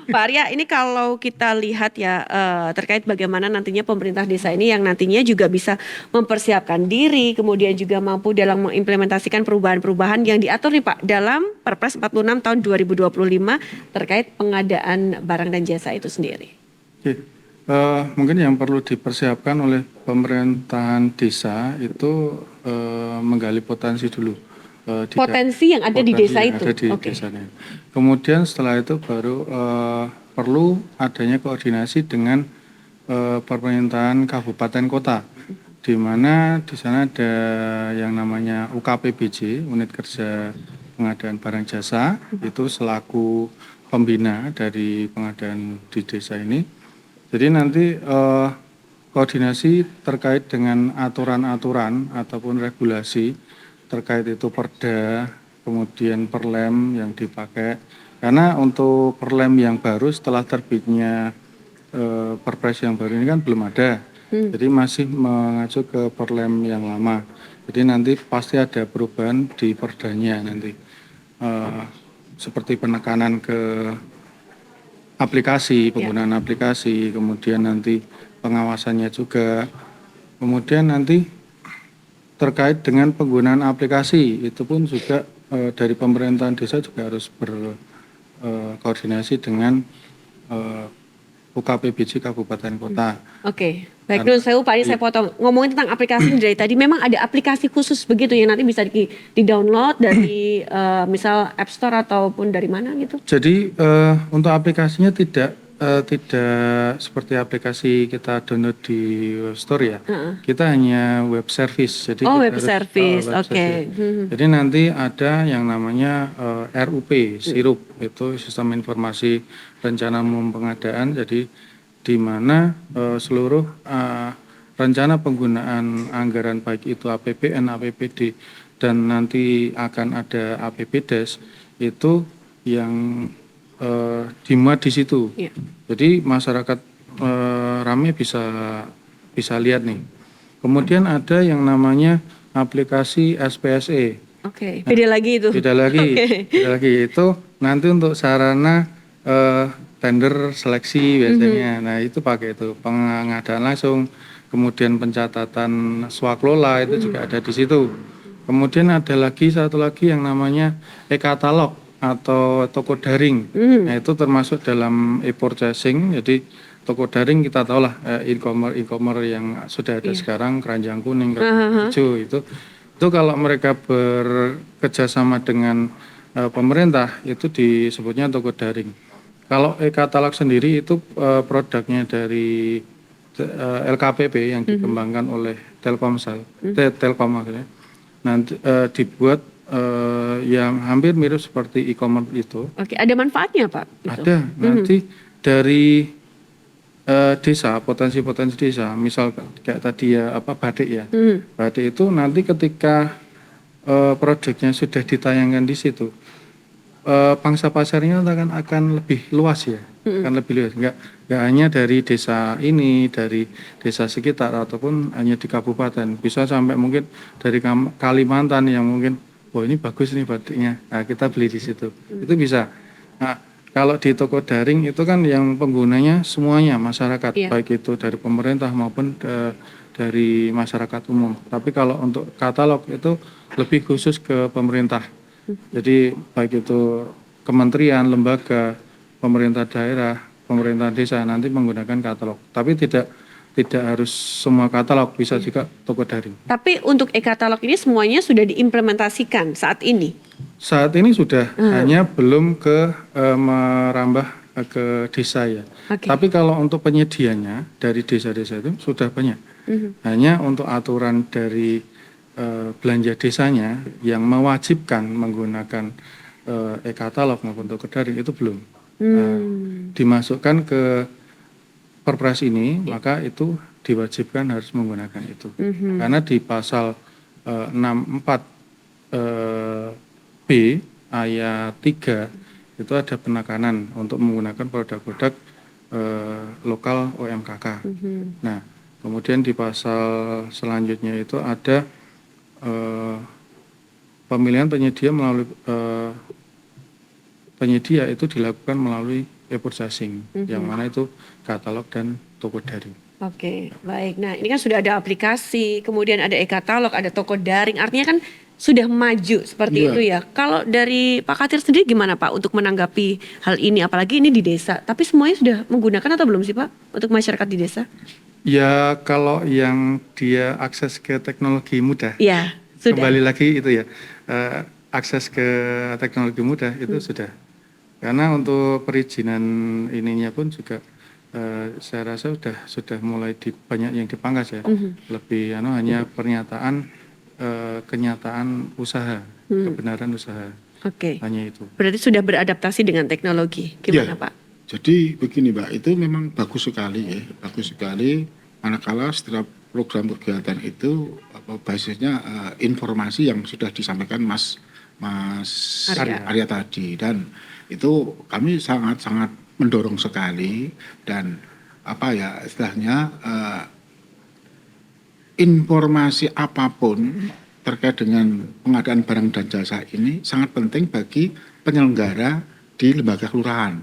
Pak Arya, ini kalau kita lihat ya terkait bagaimana nantinya pemerintah desa ini yang nantinya juga bisa mempersiapkan diri, kemudian juga mampu dalam mengimplementasikan perubahan-perubahan yang diatur nih Pak dalam Perpres 46 tahun 2025 terkait pengadaan barang dan jasa itu sendiri. Oke. Mungkin yang perlu dipersiapkan oleh pemerintahan desa itu menggali potensi dulu. Potensi yang ada di desa itu. Ada di desanya. Kemudian setelah itu baru perlu adanya koordinasi dengan pemerintahan kabupaten kota, di mana di sana ada yang namanya UKPBJ, Unit Kerja Pengadaan Barang Jasa, itu selaku pembina dari pengadaan di desa ini. Jadi nanti koordinasi terkait dengan aturan-aturan ataupun regulasi terkait itu perda, kemudian perlem yang dipakai. Karena untuk perlem yang baru setelah terbitnya Perpres yang baru ini kan belum ada. Jadi masih mengacu ke perlem yang lama. Jadi nanti pasti ada perubahan di perdanya nanti. Seperti penekanan ke aplikasi, penggunaan aplikasi, kemudian nanti pengawasannya juga. Kemudian nanti terkait dengan penggunaan aplikasi, itu pun juga dari pemerintahan desa juga harus berkoordinasi dengan UKPBJ Kabupaten Kota. Oke, baik Nun Sewu Pak, ini saya potong. Ngomongin tentang aplikasi dari tadi, memang ada aplikasi khusus begitu yang nanti bisa di-download dari misal App Store ataupun dari mana gitu? Jadi untuk aplikasinya tidak seperti aplikasi kita download di Web Store ya. Kita hanya web service. Jadi web kita service, web oke. service. Jadi nanti ada yang namanya RUP, SIRUP, itu Sistem Informasi Rencana Umum Pengadaan. Jadi di mana seluruh rencana penggunaan anggaran baik itu APBN, APBD, dan nanti akan ada APBDes itu yang dimuat di situ. Iya. Jadi masyarakat ramai bisa lihat nih. Kemudian ada yang namanya aplikasi SPSE. Oke, beda lagi itu. Beda lagi, Oke. beda lagi itu nanti untuk sarana tender seleksi biasanya. Nah itu pakai itu pengadaan langsung, kemudian pencatatan swaklola itu juga ada di situ. Kemudian ada lagi satu lagi yang namanya e-katalog atau toko daring. Nah itu termasuk dalam e-purchasing. Jadi toko daring kita tahu lah e-commerce yang sudah ada sekarang, keranjang kuning, keranjang hijau itu kalau mereka bekerja sama dengan pemerintah itu disebutnya toko daring. Kalau e-katalog sendiri itu produknya dari LKPP yang dikembangkan oleh Telkomsel, Telkom akhirnya. Nanti dibuat yang hampir mirip seperti e-commerce itu. Oke, ada manfaatnya Pak? Gitu. Ada, nanti dari desa, potensi-potensi desa, misal kayak tadi ya batik ya. Batik itu nanti ketika produknya sudah ditayangkan di situ, pangsa pasarnya akan lebih luas ya, akan lebih luas. Enggak hanya dari desa ini, dari desa sekitar ataupun hanya di kabupaten, bisa sampai mungkin dari Kalimantan yang mungkin ini bagus nih batiknya, nah, kita beli di situ, itu bisa. Nah, kalau di toko daring itu kan yang penggunanya semuanya masyarakat, baik itu dari pemerintah maupun dari masyarakat umum. Tapi kalau untuk katalog itu lebih khusus ke pemerintah. Jadi baik itu kementerian, lembaga, pemerintah daerah, pemerintah desa nanti menggunakan katalog. Tapi tidak harus semua katalog, bisa juga toko daring. Tapi untuk e-katalog ini semuanya sudah diimplementasikan saat ini? Saat ini sudah, hanya belum merambah ke desa ya. Tapi kalau untuk penyedianya dari desa-desa itu sudah banyak. Hanya untuk aturan dari belanja desanya yang mewajibkan menggunakan e-katalog maupun toko daring itu belum. Dimasukkan ke Perpres ini, maka itu diwajibkan harus menggunakan itu. Karena di pasal 64 B ayat 3 itu ada penekanan untuk menggunakan produk-produk lokal UMKK. Nah, kemudian di pasal selanjutnya itu ada pemilihan penyedia melalui penyedia itu dilakukan melalui e-purchasing, yang mana itu katalog dan toko daring. Oke, baik. Nah, ini kan sudah ada aplikasi, kemudian ada e-katalog, ada toko daring. Artinya kan sudah maju seperti itu ya. Kalau dari Pak Katir sendiri gimana Pak untuk menanggapi hal ini? Apalagi ini di desa. Tapi semuanya sudah menggunakan atau belum sih Pak untuk masyarakat di desa? Ya, kalau yang dia akses ke teknologi mudah. Ya, sudah. Kembali lagi itu ya, akses ke teknologi mudah itu sudah. Karena untuk perizinan ininya pun juga saya rasa sudah mulai banyak yang dipangkas ya. Lebih hanya pernyataan kenyataan usaha, kebenaran usaha. Oke. Hanya itu. Berarti sudah beradaptasi dengan teknologi. Gimana Pak? Jadi begini Mbak, itu memang bagus sekali ya. Bagus sekali manakala setiap program kegiatan itu basisnya informasi yang sudah disampaikan Mas Arya tadi, dan itu kami sangat mendorong sekali, dan istilahnya informasi apapun terkait dengan pengadaan barang dan jasa ini sangat penting bagi penyelenggara di lembaga kelurahan.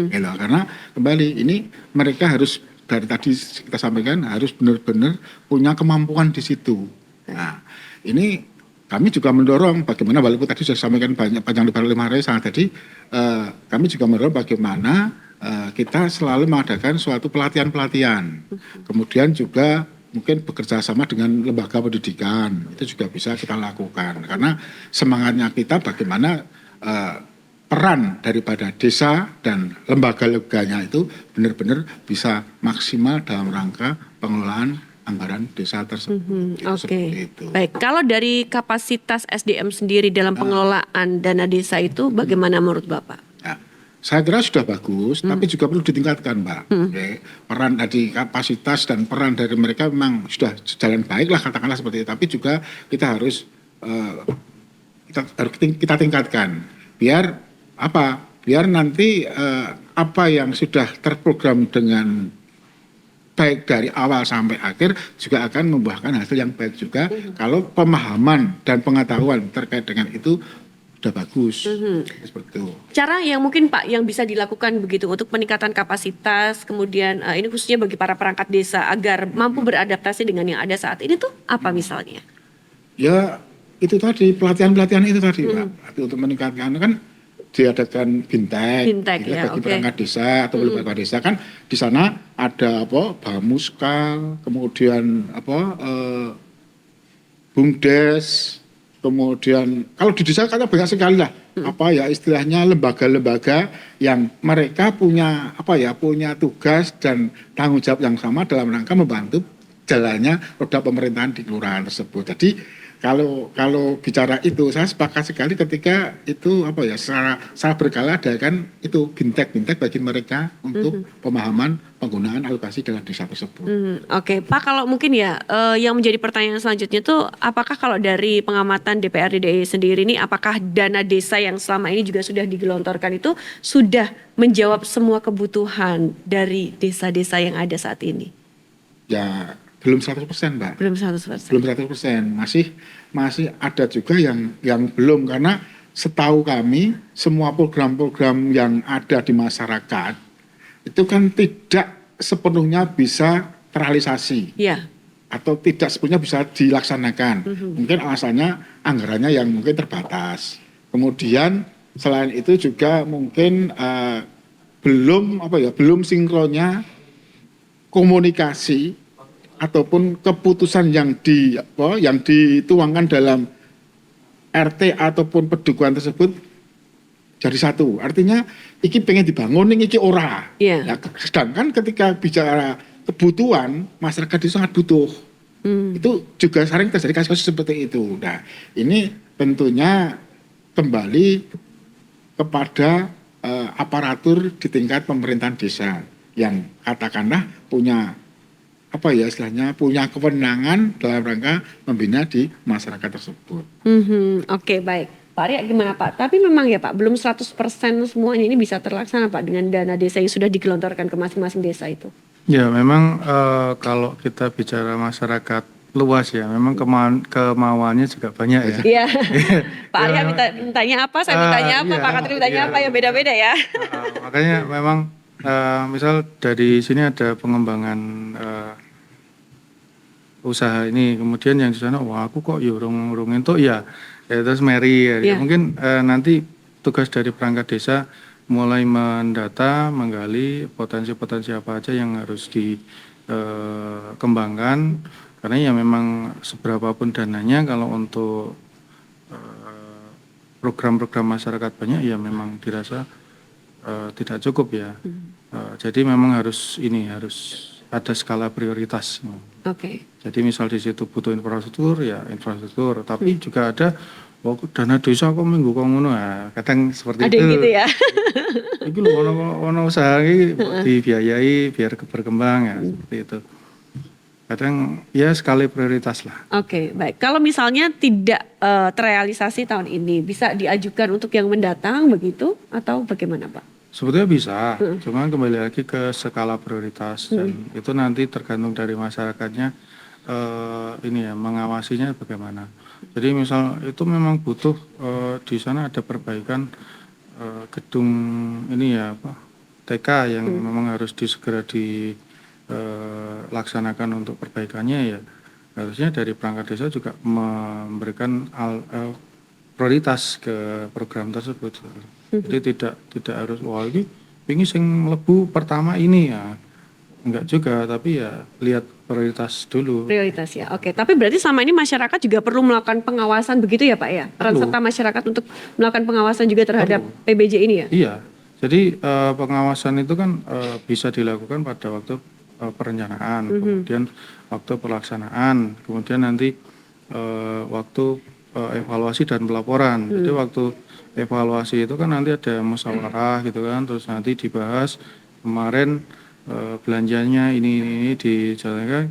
Karena kembali ini mereka harus, dari tadi kita sampaikan, harus benar-benar punya kemampuan di situ. Nah, ini kami juga mendorong bagaimana, walaupun tadi sudah disampaikan panjang lebar oleh Mas Arya tadi, kami juga mendorong bagaimana kita selalu mengadakan suatu pelatihan-pelatihan. Kemudian juga mungkin bekerja sama dengan lembaga pendidikan, itu juga bisa kita lakukan. Karena semangatnya kita bagaimana peran daripada desa dan lembaga-lembaganya itu benar-benar bisa maksimal dalam rangka pengelolaan anggaran desa tersebut. Oke. Baik, kalau dari kapasitas SDM sendiri dalam pengelolaan dana desa itu bagaimana menurut Bapak? Ya, saya kira sudah bagus, tapi juga perlu ditingkatkan, Mbak. Peran dari kapasitas dan peran dari mereka memang sudah jalan baik lah, katakanlah seperti itu. Tapi juga kita harus kita tingkatkan, biar biar nanti apa yang sudah terprogram dengan baik dari awal sampai akhir juga akan membuahkan hasil yang baik juga kalau pemahaman dan pengetahuan terkait dengan itu sudah bagus. Seperti itu. Cara yang mungkin Pak yang bisa dilakukan begitu untuk peningkatan kapasitas, kemudian ini khususnya bagi para perangkat desa agar mampu beradaptasi dengan yang ada saat ini tuh apa misalnya? Ya itu tadi, pelatihan-pelatihan itu tadi Pak, untuk meningkatkan kan diadakan bintek ya, bagi perangkat desa atau lembaga desa, kan di sana ada Bamuskal, kemudian Bumdes, kemudian kalau di desa kan banyak sekali lah istilahnya lembaga-lembaga yang mereka punya punya tugas dan tanggung jawab yang sama dalam rangka membantu jalannya roda pemerintahan di kelurahan tersebut. Jadi kalau bicara itu saya sepakat sekali ketika itu secara berkala ada kan itu bintek bagi mereka untuk pemahaman penggunaan alokasi dana desa tersebut. Oke, Pak, kalau mungkin ya yang menjadi pertanyaan selanjutnya tuh apakah kalau dari pengamatan DPRD DIY sendiri ini apakah dana desa yang selama ini juga sudah digelontorkan itu sudah menjawab semua kebutuhan dari desa-desa yang ada saat ini? Ya belum 100%, Mbak. Belum 100%. Belum 100%. Masih ada juga yang belum, karena setahu kami semua program-program yang ada di masyarakat itu kan tidak sepenuhnya bisa terrealisasi. Iya. Atau tidak sepenuhnya bisa dilaksanakan. Mungkin alasannya anggarannya yang mungkin terbatas. Kemudian selain itu juga mungkin belum sinkronnya komunikasi ataupun keputusan yang dituangkan dalam RT ataupun pedukuhan tersebut jadi satu. Artinya iki pengen dibangun, iki ora. Ya, sedangkan ketika bicara kebutuhan, masyarakat itu sangat butuh. Itu juga sering terjadi kasus seperti itu. Nah, ini tentunya kembali kepada aparatur di tingkat pemerintahan desa yang katakanlah punya punya kewenangan dalam rangka membina di masyarakat tersebut. Oke, baik. Pak Arya gimana Pak? Tapi memang ya Pak, belum 100% semuanya ini bisa terlaksana Pak dengan dana desa yang sudah digelontorkan ke masing-masing desa itu. Ya memang kalau kita bicara masyarakat luas ya, memang kemauannya juga banyak ya. Iya. Pak Arya mintanya apa, saya mintanya apa, Pak Katri mintanya apa, ya beda-beda ya. Makanya memang misal dari sini ada pengembangan usaha ini, kemudian yang di sana wah aku kok urung itu ya terus Mary ya. Mungkin nanti tugas dari perangkat desa mulai mendata, menggali potensi-potensi apa aja yang harus dikembangkan, karena ya memang seberapapun dananya kalau untuk program-program masyarakat banyak ya memang dirasa tidak cukup ya. Jadi memang harus ada skala prioritas. Oke. Jadi misal di situ butuh infrastruktur ya infrastruktur, tapi juga ada dana desa kok minggu kok ngono ya, kadang seperti ada itu. Ada gitu ya. Iki lho ono usaha iki dibiayai biar berkembang ya seperti itu. kadang ya skala prioritas lah. Oke, baik. Kalau misalnya tidak terrealisasi tahun ini, bisa diajukan untuk yang mendatang begitu atau bagaimana Pak? Sebetulnya bisa, cuma kembali lagi ke skala prioritas dan itu nanti tergantung dari masyarakatnya ini ya mengawasinya bagaimana. Jadi misal itu memang butuh di sana ada perbaikan gedung ini ya apa TK yang memang harus segera dilaksanakan untuk perbaikannya ya harusnya dari perangkat desa juga memberikan prioritas ke program tersebut. Jadi tidak harus wah ini sing mlebu pertama ini ya enggak juga tapi ya lihat prioritas dulu. Prioritas ya, oke. Tapi berarti selama ini masyarakat juga perlu melakukan pengawasan begitu ya Pak ya? Peran serta masyarakat untuk melakukan pengawasan juga terhadap PBJ ini ya? Iya, jadi pengawasan itu kan bisa dilakukan pada waktu perencanaan, kemudian waktu pelaksanaan, kemudian nanti waktu evaluasi dan pelaporan. Jadi waktu evaluasi itu kan nanti ada musyawarah gitu kan, terus nanti dibahas kemarin belanjanya ini dijalankan,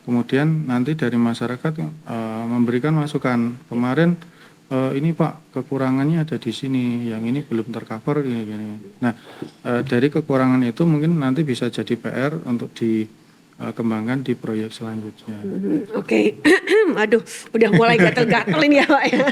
kemudian nanti dari masyarakat memberikan masukan kemarin ini Pak kekurangannya ada di sini, yang ini belum tercover gini. Nah dari kekurangan itu mungkin nanti bisa jadi PR untuk dikembangkan di proyek selanjutnya. Oke. Aduh, udah mulai gatel-gatel ini ya Pak ya.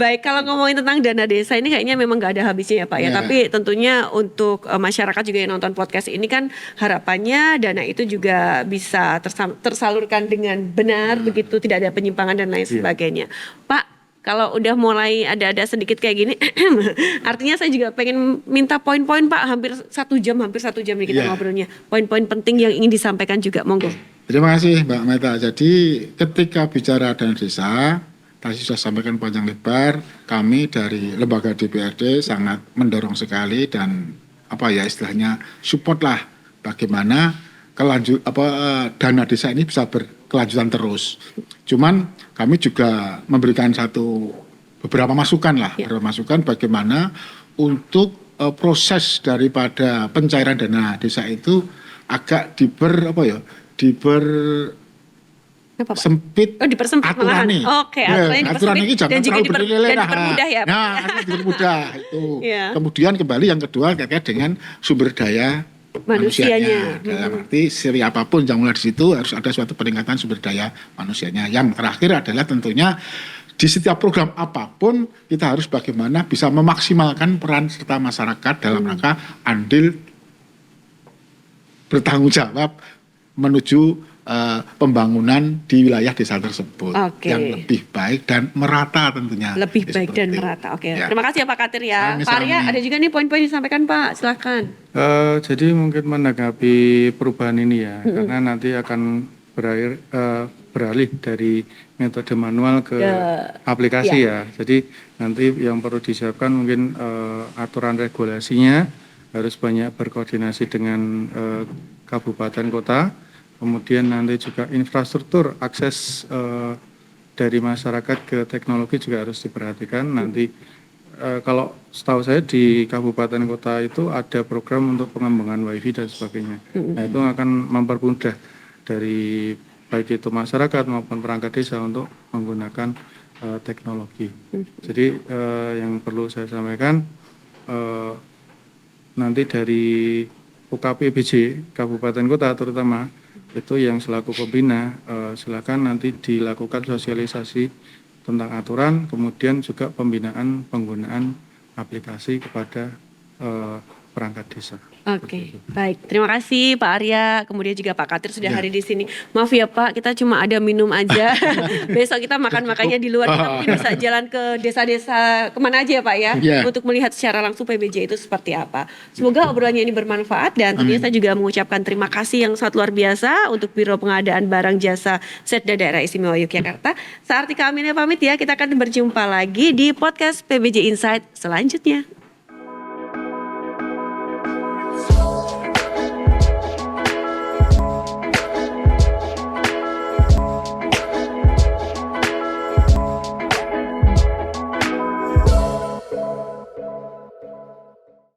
Baik, kalau ngomongin tentang dana desa ini kayaknya memang gak ada habisnya ya Pak ya. Tapi tentunya untuk masyarakat juga yang nonton podcast ini kan harapannya dana itu juga bisa tersalurkan dengan benar begitu, tidak ada penyimpangan dan lain sebagainya. Pak, kalau udah mulai ada sedikit kayak gini, artinya saya juga pengen minta poin-poin Pak, hampir satu jam nih kita ngobrolnya. Poin-poin penting yang ingin disampaikan juga, monggo. Terima kasih Mbak Meta. Jadi ketika bicara dana desa, tadi sudah sampaikan panjang lebar, kami dari lembaga DPRD sangat mendorong sekali dan istilahnya support lah bagaimana dana desa ini bisa berkelanjutan terus. Cuman kami juga memberikan beberapa masukan bagaimana untuk proses daripada pencairan dana desa itu agak dipersempit aturannya. Oke, aturan ini jangan terlalu dipermudah ya. Nah, dipermudah itu. Kemudian kembali yang kedua terkait dengan sumber daya manusianya. Dalam arti seri apapun yang mulai di situ harus ada suatu peningkatan sumber daya manusianya. Yang terakhir adalah tentunya di setiap program apapun kita harus bagaimana bisa memaksimalkan peran serta masyarakat dalam rangka andil bertanggung jawab menuju pembangunan di wilayah desa tersebut yang lebih baik dan merata tentunya. Lebih baik dan merata. Oke. Ya. Terima kasih ya Pak Katir ya. Pak Arya ada juga nih poin-poin disampaikan Pak. Silakan. Jadi mungkin menanggapi perubahan ini ya, karena nanti akan beralih dari metode manual ke aplikasi ya. Jadi nanti yang perlu disiapkan mungkin aturan regulasinya harus banyak berkoordinasi dengan kabupaten kota. Kemudian nanti juga infrastruktur akses dari masyarakat ke teknologi juga harus diperhatikan. Nanti kalau setahu saya di kabupaten kota itu ada program untuk pengembangan wifi dan sebagainya. Nah itu akan mempermudah dari baik itu masyarakat maupun perangkat desa untuk menggunakan teknologi. Jadi yang perlu saya sampaikan nanti dari UKPBJ kabupaten kota terutama itu yang selaku pembina silakan nanti dilakukan sosialisasi tentang aturan, kemudian juga pembinaan penggunaan aplikasi kepada perangkat desa. Oke, baik. Terima kasih Pak Arya, kemudian juga Pak Katir sudah hadir di sini. Maaf ya Pak, kita cuma ada minum aja. Besok kita makan-makannya di luar, kita mungkin bisa jalan ke desa-desa kemana aja ya Pak ya, untuk melihat secara langsung PBJ itu seperti apa. Semoga obrolannya ini bermanfaat dan tentunya saya juga mengucapkan terima kasih yang sangat luar biasa untuk Biro Pengadaan Barang Jasa Setda Daerah Istimewa Yogyakarta. Saya Artika Amelia pamit ya, kita akan berjumpa lagi di podcast PBJ Insight selanjutnya.